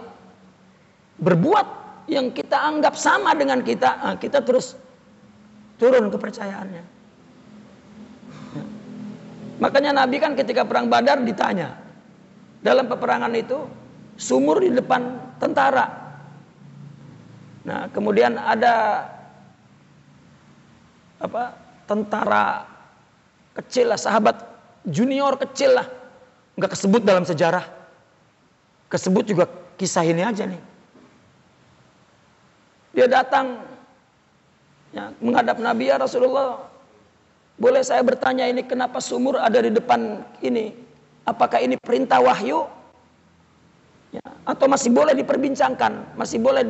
berbuat yang kita anggap sama dengan kita, kita terus turun kepercayaannya. Ya. Makanya Nabi kan ketika perang Badar ditanya, dalam peperangan itu sumur di depan tentara. Nah, kemudian ada tentara kecil lah, sahabat junior kecil lah, nggak kesebut dalam sejarah, kesebut juga kisah ini aja nih. Dia datang, ya, menghadap Nabi, ya Rasulullah, boleh saya bertanya ini kenapa sumur ada di depan ini? Apakah ini perintah wahyu? Ya, atau masih boleh diperbincangkan? Masih boleh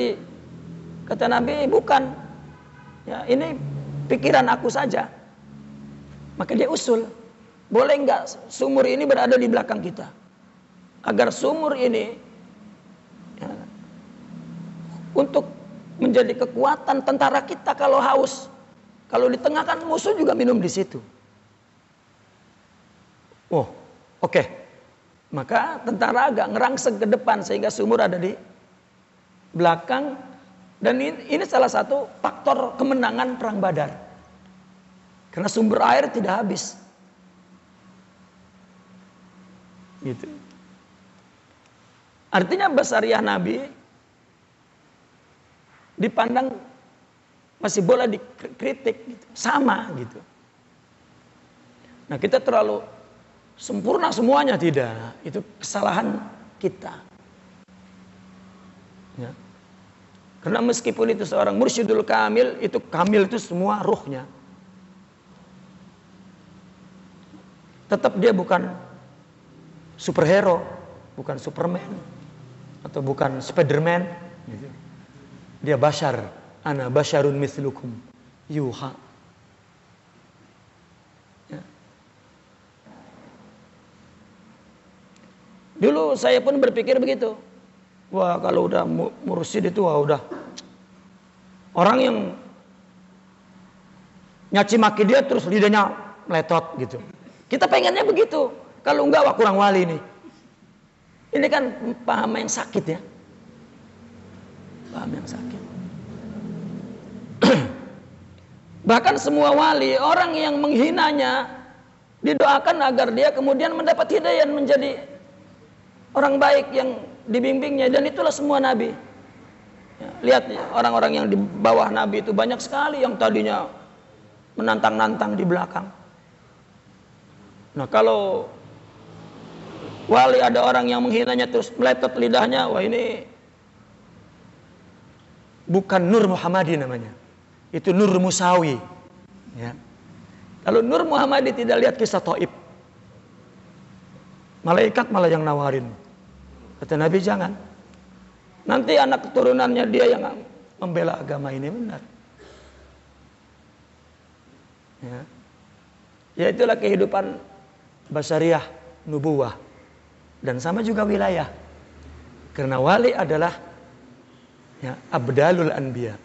kata Nabi, bukan. Ya, ini pikiran aku saja. Maka dia usul, boleh enggak sumur ini berada di belakang kita? Agar sumur ini ya, untuk menjadi kekuatan tentara kita kalau haus. Kalau di tengah kan musuh juga minum di situ. Oh, oke. Maka tentara agak ngerangsek ke depan sehingga sumur ada di belakang. Dan ini salah satu faktor kemenangan perang Badar. Karena sumber air tidak habis. Gitu. Artinya basariah Nabi dipandang masih boleh dikritik gitu. Sama gitu. Nah, kita terlalu sempurna semuanya, tidak. Itu kesalahan kita. Ya. Karena meskipun itu seorang mursyidul kamil, itu kamil itu semua ruhnya. Tetap dia bukan superhero, bukan Superman, atau bukan Spiderman. Gitu. Dia bashar, ana basyarun mislukum, yuha. Ya. Dulu saya pun berpikir begitu. Wah, kalau udah mursyid itu udah orang yang nyaci maki dia terus lidahnya meletot gitu. Kita pengennya begitu. Kalau enggak, wah kurang wali nih. Ini kan paham yang sakit ya. Paham yang sakit. Bahkan semua wali, orang yang menghinanya didoakan agar dia kemudian mendapat hidayah menjadi orang baik yang dibimbingnya. Dan itulah semua nabi. Ya, lihat ya, orang-orang yang di bawah nabi itu banyak sekali yang tadinya menantang-nantang di belakang. Nah, kalau wali ada orang yang menghinanya terus meletot lidahnya, wah ini bukan Nur Muhammadi namanya. Itu Nur Musawi. Ya. Kalau Nur Muhammadi tidak lihat kisah Taif, malaikat malah yang nawarin. Kata Nabi, jangan. Nanti anak keturunannya dia yang membela agama ini, benar. Ya, ya itulah kehidupan basyariah nubuwah. Dan sama juga wilayah. Karena wali adalah ya, abdalul anbiya.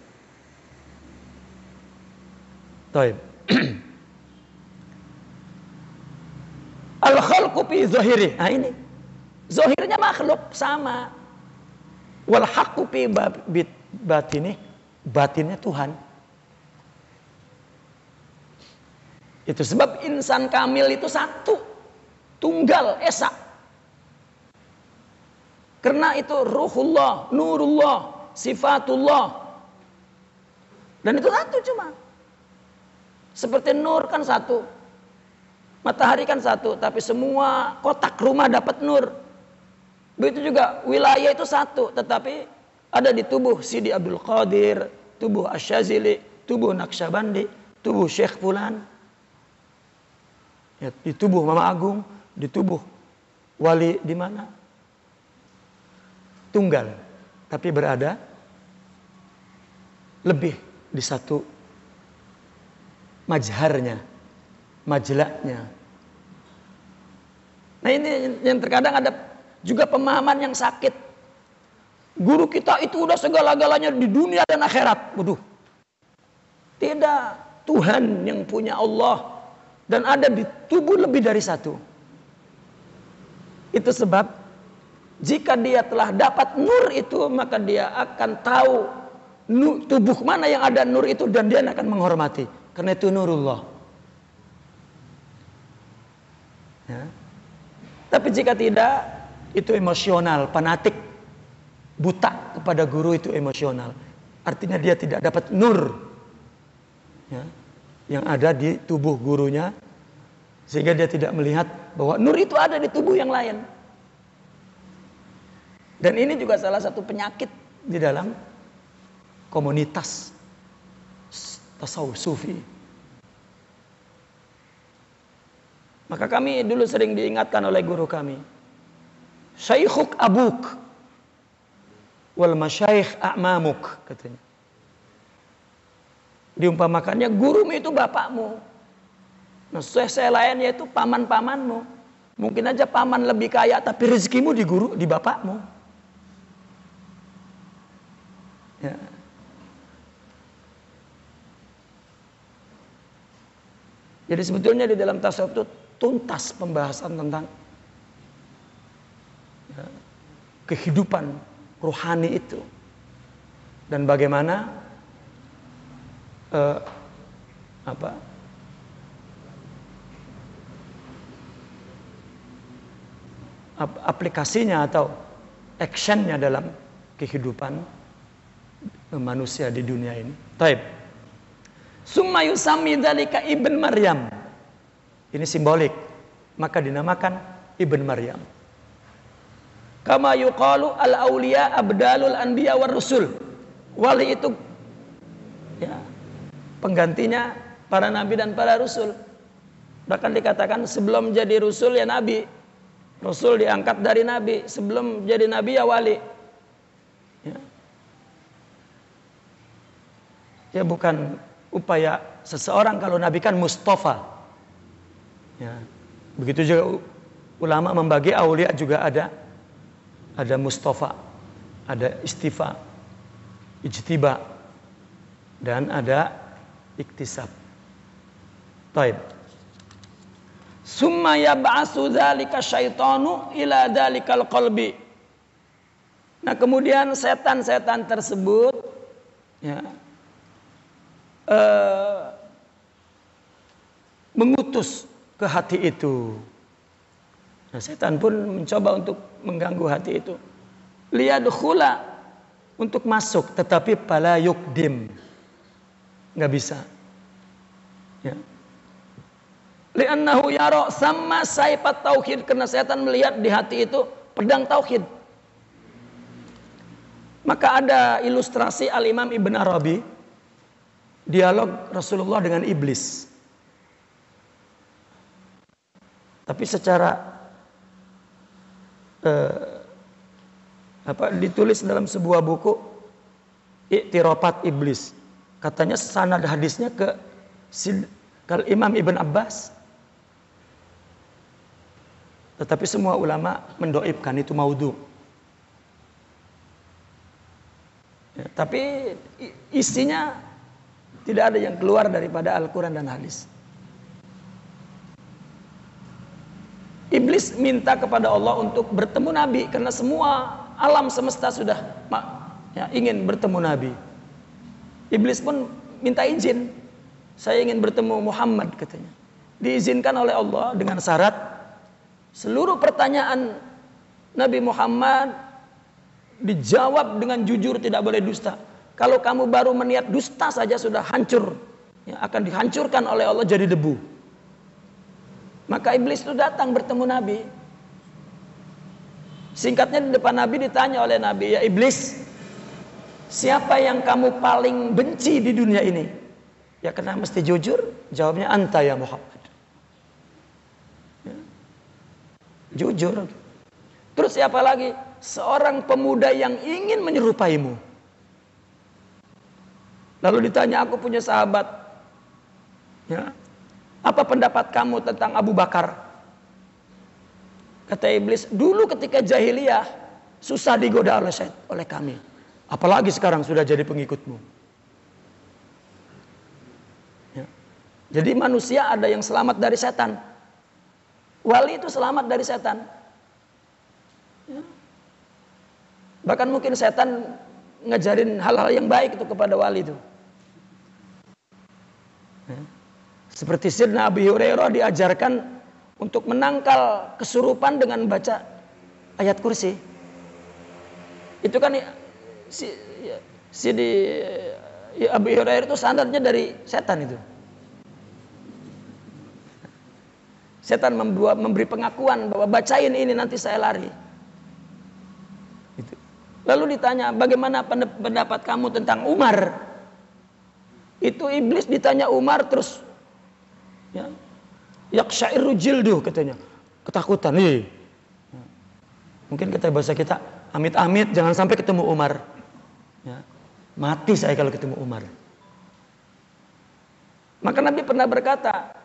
Taib. Al-khalqu fi zahiri. Nah ini. Zahirnya makhluk sama. Wal haqqu fi batini. Batinnya Tuhan. Itu sebab insan kamil itu satu. Tunggal, esa. Karena itu ruhullah, nurullah, sifatullah. Dan itu satu cuma. Seperti nur kan satu. Matahari kan satu. Tapi semua kotak rumah dapat nur. Begitu juga wilayah itu satu. Tetapi ada di tubuh Sidi Abdul Qadir, tubuh Asyazili, tubuh Naqsyabandi, tubuh Syekh Fulan. Ya, di tubuh Mama Agung, di tubuh wali di mana? Tunggal, tapi berada lebih di satu majharnya, majlaknya. Nah ini yang terkadang ada juga pemahaman yang sakit. Guru kita itu udah segala-galanya di dunia dan akhirat. Waduh. Tidak, Tuhan yang punya Allah dan ada di tubuh lebih dari satu. Itu sebab jika dia telah dapat nur itu, maka dia akan tahu tubuh mana yang ada nur itu dan dia akan menghormati. Karena itu nurullah. Ya. Tapi jika tidak, itu emosional, fanatik, buta kepada guru itu emosional. Artinya dia tidak dapat nur ya, yang ada di tubuh gurunya, sehingga dia tidak melihat bahwa nur itu ada di tubuh yang lain. Dan ini juga salah satu penyakit di dalam komunitas tasawuf sufi. Maka kami dulu sering diingatkan oleh guru kami, Syaikhuk abuk wal masyaikh a'mamuk, katanya. Diumpamakannya gurumu itu bapakmu. Nah, saya lainnya itu paman-pamanmu. Mungkin aja paman lebih kaya tapi rezekimu di guru, di bapakmu. Ya. Jadi sebetulnya di dalam tasawuf itu tuntas pembahasan tentang ya, kehidupan rohani itu dan bagaimana aplikasinya atau actionnya dalam kehidupan manusia di dunia ini. Taib. Summa yusammi dzalika Ibn Maryam. Ini simbolik. Maka dinamakan Ibn Maryam. Kama yuqalu al-auliya abdalul anbiya war rusul. Wali itu ya, penggantinya para nabi dan para rasul. Bahkan dikatakan sebelum jadi rasul ya nabi. Rasul diangkat dari nabi, sebelum jadi nabi ya wali. Ya, ya bukan upaya seseorang, kalau nabi kan Mustafa. Ya, begitu juga ulama membagi aulia juga ada Mustafa, ada istifa, ijtiba, dan ada iktisab. Baik. Summa yab'asu dzalika syaitanu ila dzalikal qalbi. Nah, kemudian setan-setan tersebut ya, mengutus ke hati itu. Nah, setan pun mencoba untuk mengganggu hati itu. Liyadkhula, untuk masuk, tetapi fala yukdim, nggak bisa. Ya. Li'annahu yara sama saifat tauhid, karena setan melihat di hati itu pedang tauhid. Maka ada ilustrasi Al-Imam Ibn Arabi, dialog Rasulullah dengan iblis. Tapi secara ditulis dalam sebuah buku I'tirafat Iblis. Katanya sanad hadisnya ke Imam Ibn Abbas. Tetapi semua ulama mendoibkan itu maudhu. Ya, tapi isinya tidak ada yang keluar daripada Al-Quran dan hadis. Iblis minta kepada Allah untuk bertemu Nabi, karena semua alam semesta sudah ingin bertemu Nabi. Iblis pun minta izin, saya ingin bertemu Muhammad, katanya. Diizinkan oleh Allah dengan syarat seluruh pertanyaan Nabi Muhammad dijawab dengan jujur, tidak boleh dusta. Kalau kamu baru meniat dusta saja sudah hancur, ya, akan dihancurkan oleh Allah jadi debu. Maka iblis itu datang bertemu Nabi. Singkatnya di depan Nabi ditanya oleh Nabi, ya iblis, siapa yang kamu paling benci di dunia ini? Ya karena mesti jujur, jawabnya anta ya Muhammad. Ya. Jujur. Terus siapa lagi? Seorang pemuda yang ingin menyerupaimu. Lalu ditanya, aku punya sahabat. Ya. Apa pendapat kamu tentang Abu Bakar? Kata iblis, dulu ketika jahiliyah susah digoda oleh kami. Apalagi sekarang sudah jadi pengikutmu. Ya. Jadi manusia ada yang selamat dari setan. Wali itu selamat dari setan. Ya. Bahkan mungkin setan ngajarin hal-hal yang baik itu kepada wali itu. Ya. Seperti Sayyidina Abi Hurairah diajarkan untuk menangkal kesurupan dengan baca ayat kursi. Itu kan Abi Hurairah itu sanadnya dari setan itu. Setan memberi pengakuan bahwa bacain ini nanti saya lari. Gitu. Lalu ditanya, bagaimana pendapat kamu tentang Umar? Itu iblis ditanya Umar terus, ya, yaksyairu jilduh, katanya, ketakutan. Mungkin kata bahasa kita, amit-amit jangan sampai ketemu Umar. Ya, mati saya kalau ketemu Umar. Maka Nabi pernah berkata,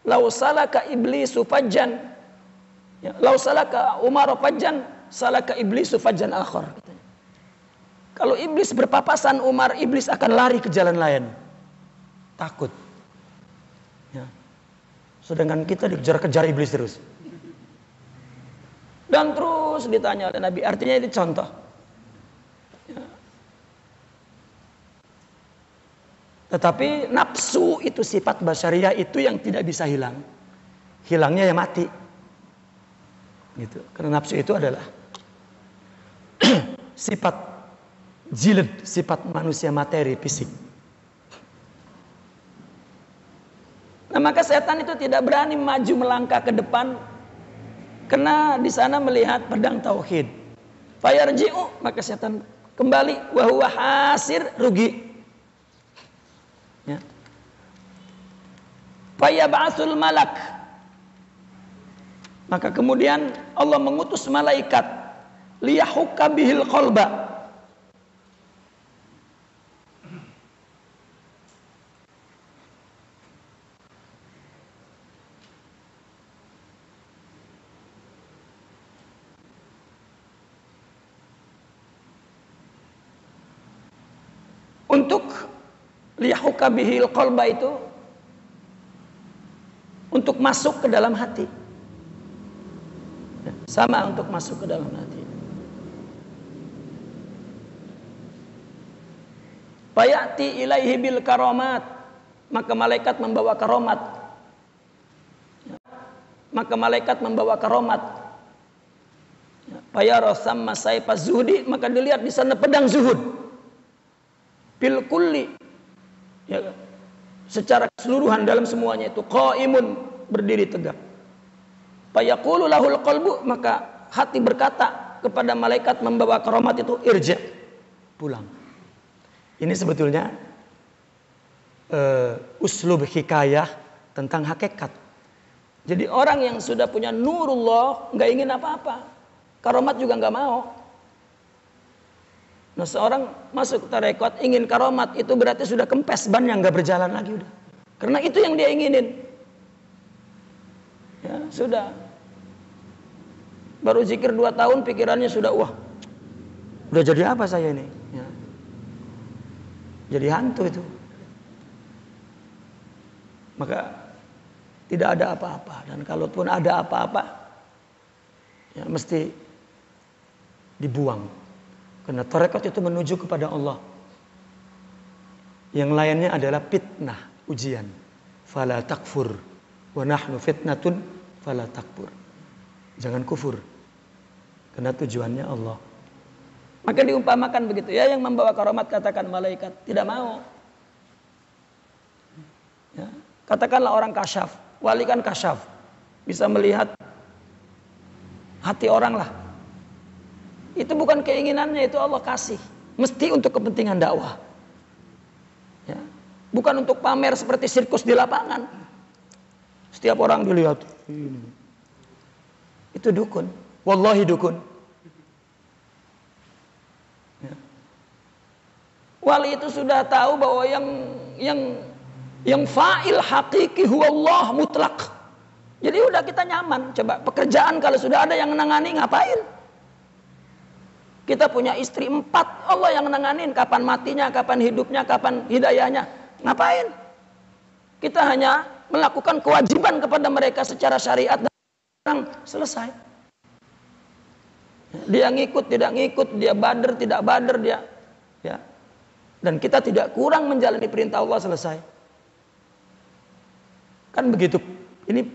lau salaka iblisu fajjan, ya, lau salaka Umar fajjan, salaka iblisu fajjan akhar. Kalau iblis berpapasan Umar, iblis akan lari ke jalan lain. Takut. Ya. Sedangkan kita dikejar-kejar iblis terus. Dan terus ditanya oleh Nabi. Artinya ini contoh. Ya. Tetapi nafsu itu sifat basyariah itu yang tidak bisa hilang. Hilangnya ya mati. Gitu. Karena nafsu itu adalah sifat jilid, sifat manusia materi, fisik. Nah, maka setan itu tidak berani maju melangkah ke depan karena di sana melihat pedang tauhid. Fayarji'u, maka setan kembali wa huwa hasir, rugi. Ya. Fayab'atsul malak, maka kemudian Allah mengutus malaikat liyahukka bihil qalba, untuk liyahukka bihil qalba itu untuk masuk ke dalam hati. Sama, untuk masuk ke dalam hati. Fayati ilaihi bil karamat, maka malaikat membawa karomat. Maka malaikat membawa karomat. Fayara samma sayfa zuhdi, maka dilihat di sana pedang zuhud. Bil kulli, ya, secara keseluruhan dalam semuanya itu qaimun, berdiri tegak. Fayaqulu lahul qalbu, maka hati berkata kepada malaikat membawa karomat itu, irja, pulang. Ini sebetulnya uslub hikayah tentang hakikat. Jadi orang yang sudah punya nurullah nggak ingin apa-apa, karomat juga nggak mau. Nah, seorang masuk tarekat ingin karomat, itu berarti sudah kempes ban yang nggak berjalan lagi udah. Karena itu yang dia inginin. Ya, sudah. Baru zikir 2 tahun pikirannya sudah, wah, udah jadi apa saya ini? Ya. Jadi hantu itu. Maka tidak ada apa-apa, dan kalaupun ada apa-apa, ya mesti dibuang. Karena tarekat itu menuju kepada Allah. Yang lainnya adalah fitnah, ujian. Fala takfur wa nahnu fitnatun fala takfur. Jangan kufur. Karena tujuannya Allah. Maka diumpamakan begitu ya, yang membawa karomat katakan malaikat, tidak mau. Ya. Katakanlah orang kasyaf, wali kan kasyaf, bisa melihat hati orang lah. Itu bukan keinginannya, itu Allah kasih. Mesti untuk kepentingan dakwah. Ya. Bukan untuk pamer seperti sirkus di lapangan. Setiap orang dilihat. Itu dukun. Wallahi dukun. Ya. Wali itu sudah tahu bahwa yang fa'il hakiki huwa Allah mutlak. Jadi udah kita nyaman. Coba pekerjaan kalau sudah ada yang menangani, ngapain? Kita punya istri 4, Allah yang menanganin. Kapan matinya, kapan hidupnya, kapan hidayahnya. Ngapain? Kita hanya melakukan kewajiban kepada mereka secara syariat dan selesai. Dia ngikut, tidak ngikut, dia bader, tidak bader, dia. Ya. Dan kita tidak kurang menjalani perintah Allah, selesai. Kan begitu. Ini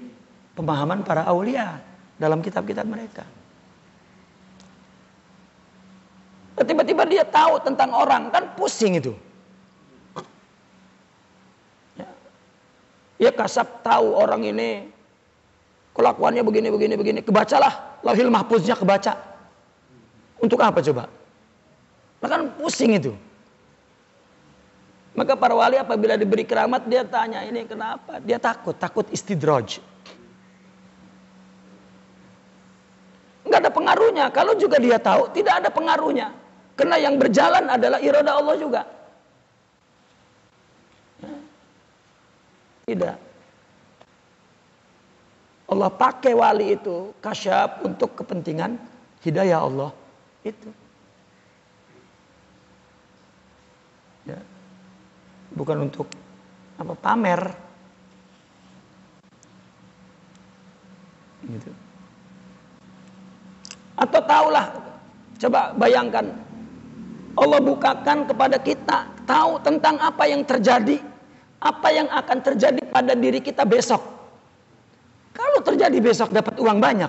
pemahaman para aulia dalam kitab-kitab mereka. Tiba-tiba dia tahu tentang orang, kan pusing itu. Ya kasab tahu orang ini kelakuannya begini. Kebacalah Lauhil Mahfuznya, kebaca. Untuk apa coba? Nah, kan pusing itu. Maka para wali apabila diberi keramat, dia tanya, ini kenapa? Dia takut istidraj. Enggak ada pengaruhnya. Kalau juga dia tahu, tidak ada pengaruhnya. Karena yang berjalan adalah iradah Allah juga. Tidak. Allah pakai wali itu, kasyaf, untuk kepentingan hidayah Allah. Itu. Ya. Bukan untuk apa, pamer. Gitu. Atau tahulah, coba bayangkan, Allah bukakan kepada kita tahu tentang apa yang terjadi, apa yang akan terjadi pada diri kita besok. Kalau terjadi besok dapat uang banyak,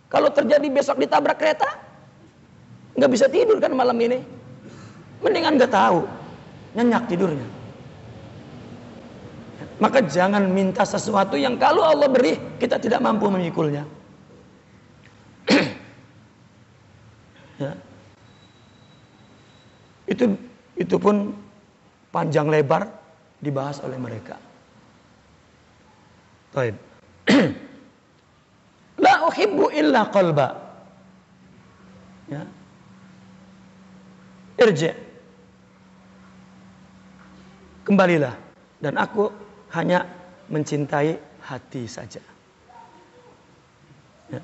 kalau terjadi besok ditabrak kereta, nggak bisa tidur kan malam ini. Mendingan nggak tahu, nyenyak tidurnya. Maka jangan minta sesuatu yang kalau Allah beri kita tidak mampu memikulnya. Ya. Itu pun panjang lebar dibahas oleh mereka. Baik. La uhibbu illa qalba. Ya. Irji. Kembalilah, dan aku hanya mencintai hati saja. Ya.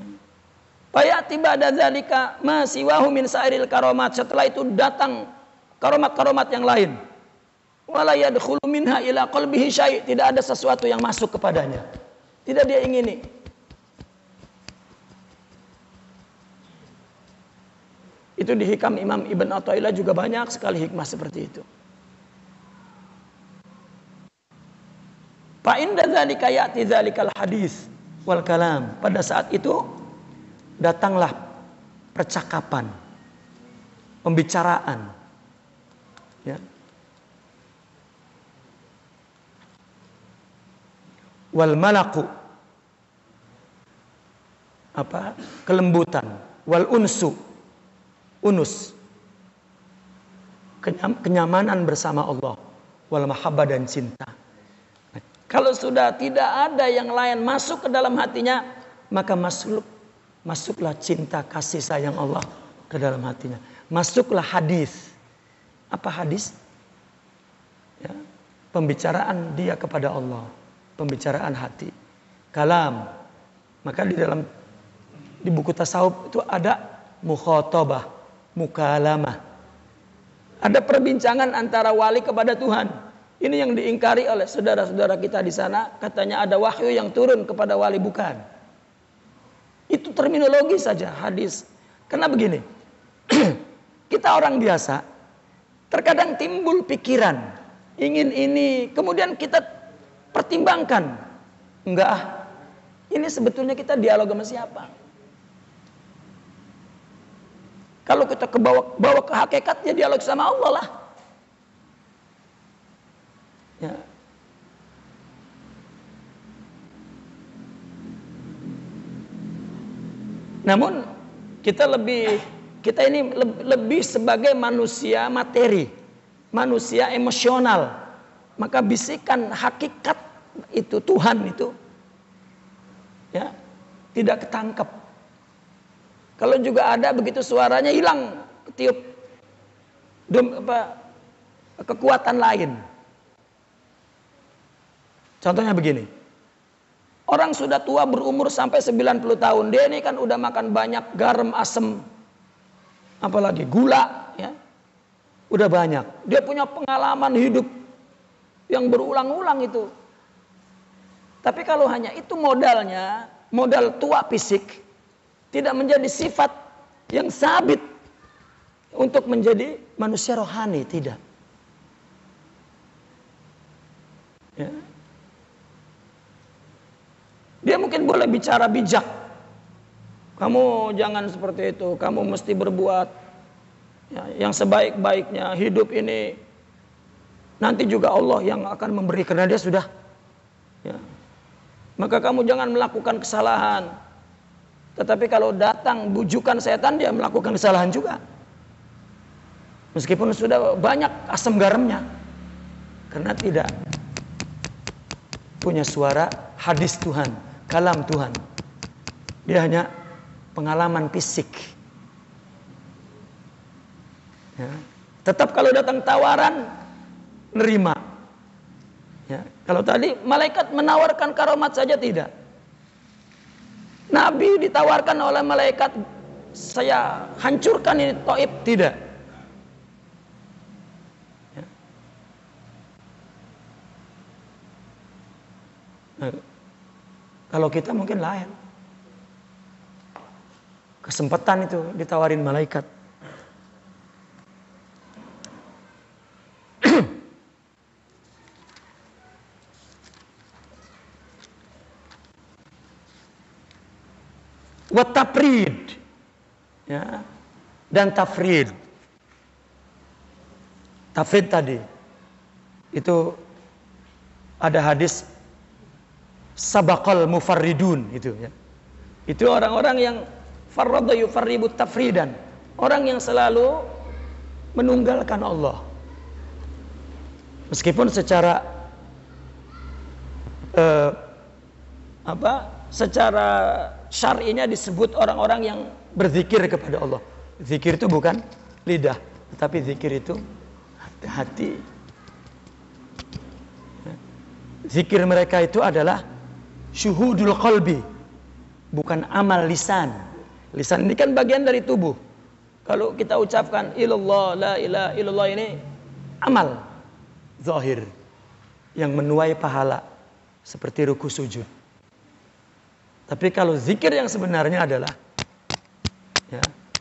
Fayati ba'da dzalika ma siwahu min sa'iril karomat. Setelah itu datang karomat-karomat yang lain. Wala yadkhulu minha ila qalbihi syai'. Tidak ada sesuatu yang masuk kepadanya. Tidak dia ingini. Itu di Hikam Imam Ibn Athaillah juga banyak sekali hikmah seperti itu. Fa inda dzalika ya'ti dzalikal hadis wal kalam. Pada saat itu datanglah percakapan, pembicaraan, ya. Wal malaku, apa? Kelembutan. Wal unsu, unus, kenyamanan bersama Allah. Wal mahabbah, dan cinta. Nah, kalau sudah tidak ada yang lain masuk ke dalam hatinya, maka masuklah cinta kasih sayang Allah ke dalam hatinya. Masuklah hadis. Apa hadis? Ya, pembicaraan dia kepada Allah. Pembicaraan hati. Kalam. Maka di buku tasawuf itu ada mukhatabah, mukalamah. Ada perbincangan antara wali kepada Tuhan. Ini yang diingkari oleh saudara-saudara kita di sana. Katanya ada wahyu yang turun kepada wali, bukan. Itu terminologi saja hadis. Karena begini, kita orang biasa terkadang timbul pikiran ingin ini, kemudian kita pertimbangkan, enggak, ini sebetulnya kita dialog sama siapa? Kalau kita bawa ke hakikat, ya dialog sama Allah lah. Ya. Namun kita ini lebih sebagai manusia materi, manusia emosional. Maka bisikan hakikat itu, Tuhan itu, ya, tidak ketangkep. Kalau juga ada, begitu suaranya hilang, ketiup kekuatan lain. Contohnya begini, orang sudah tua berumur sampai 90 tahun, dia ini kan udah makan banyak garam, asam, apalagi gula, ya, udah banyak. Dia punya pengalaman hidup yang berulang-ulang itu. Tapi kalau hanya itu modalnya, modal tua fisik, tidak menjadi sifat yang sabit untuk menjadi manusia rohani, tidak. Ya. Dia mungkin boleh bicara bijak. Kamu jangan seperti itu, kamu mesti berbuat ya, yang sebaik-baiknya. Hidup ini nanti juga Allah yang akan memberi, karena dia sudah, ya. Maka kamu jangan melakukan kesalahan. Tetapi kalau datang bujukan setan, dia melakukan kesalahan juga. Meskipun sudah banyak asam garamnya. Karena tidak punya suara hadis Tuhan, kalam Tuhan. Dia hanya pengalaman fisik. Ya. Tetap kalau datang tawaran, nerima. Ya. Kalau tadi malaikat menawarkan karomat saja tidak. Nabi ditawarkan oleh malaikat, saya hancurkan ini Taif, tidak. Ya. Nah, kalau kita mungkin lain. Kesempatan itu ditawarin malaikat. Watafrid, ya, dan tafrid. Tafrid tadi itu ada hadis sabaqal mufarridun itu, ya. Itu orang-orang yang farrada yufarribu tafridan, orang yang selalu menunggalkan Allah. Meskipun secara secara syar'inya disebut orang-orang yang berzikir kepada Allah. Zikir itu bukan lidah, tetapi zikir itu hati. Zikir mereka itu adalah syuhudul qalbi, bukan amal lisan. Lisan ini kan bagian dari tubuh. Kalau kita ucapkan ilallah, la ilaha illallah, ini amal zahir yang menuai pahala seperti ruku sujud. Tapi kalau zikir yang sebenarnya adalah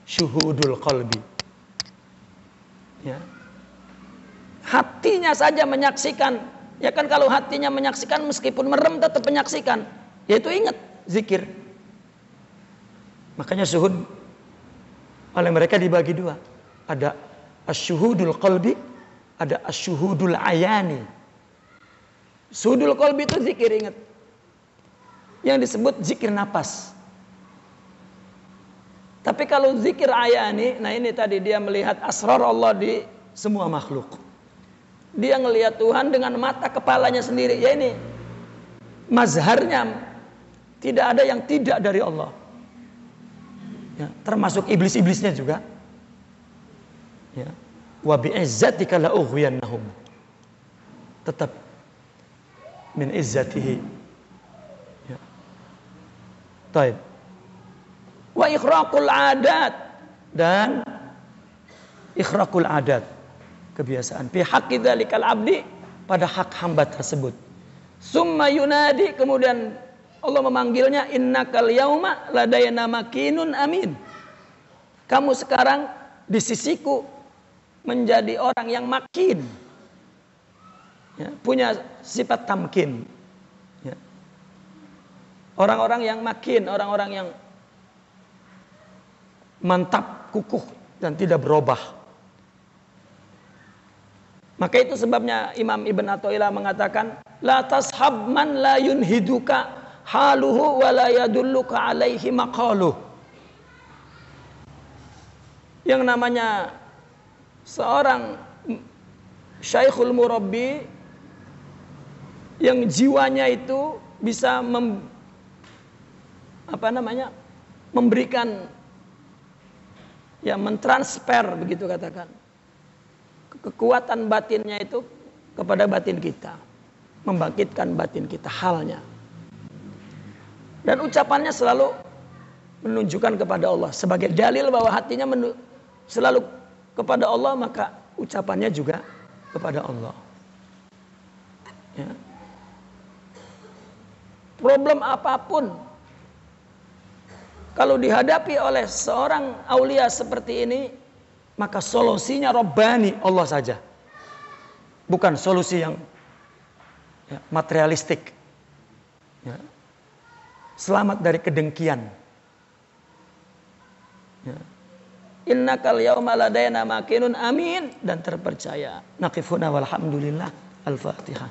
syuhudul qalbi. Hatinya saja menyaksikan. Ya kan, kalau hatinya menyaksikan meskipun merem tetap menyaksikan. Yaitu ingat zikir. Makanya syuhud oleh mereka dibagi dua. Ada asyuhudul qalbi, ada asyuhudul ayani. Syuhudul qalbi itu zikir, ingat. Yang disebut zikir napas. Tapi kalau zikir ayani, nah ini tadi dia melihat asrar Allah di semua makhluk. Dia ngelihat Tuhan dengan mata kepalanya sendiri. Ya ini mazharnya tidak ada yang tidak dari Allah. Ya, termasuk iblis-iblisnya juga. Ya. Wa bi'izzatika la ughwiyannahum. Tetap min izzatihi. Ya. Taib. Wa ikhraqul adat, dan ikhraqul adat, kebiasaan fi haqqi dzalikal abdi, pada hak hamba tersebut. Summa yunadi, kemudian Allah memanggilnya, innakal yauma ladayna makinun amin. Kamu sekarang di sisiku menjadi orang yang makin, ya, punya sifat tamkin, ya. Orang-orang yang makin, orang-orang yang mantap, kukuh, dan tidak berubah. Maka itu sebabnya Imam Ibn Athaillah mengatakan, la tashab man la yunhiduka haluhu wa la yadulluka alaihi maqaluh. Yang namanya seorang syaikhul murabbi yang jiwanya itu bisa memberikan, ya, mentransfer, begitu katakan, kekuatan batinnya itu kepada batin kita, membangkitkan batin kita halnya. Dan ucapannya selalu menunjukkan kepada Allah sebagai dalil bahwa hatinya selalu kepada Allah, maka ucapannya juga kepada Allah. Ya. Problem apapun kalau dihadapi oleh seorang aulia seperti ini, maka solusinya Rabbani, Allah saja. Bukan solusi yang, ya, materialistik. Ya. Selamat dari kedengkian. Ya. Innakal yauma ladaina makinun amin, dan terpercaya. Naqifuna walhamdulillah. Al-Fatihah.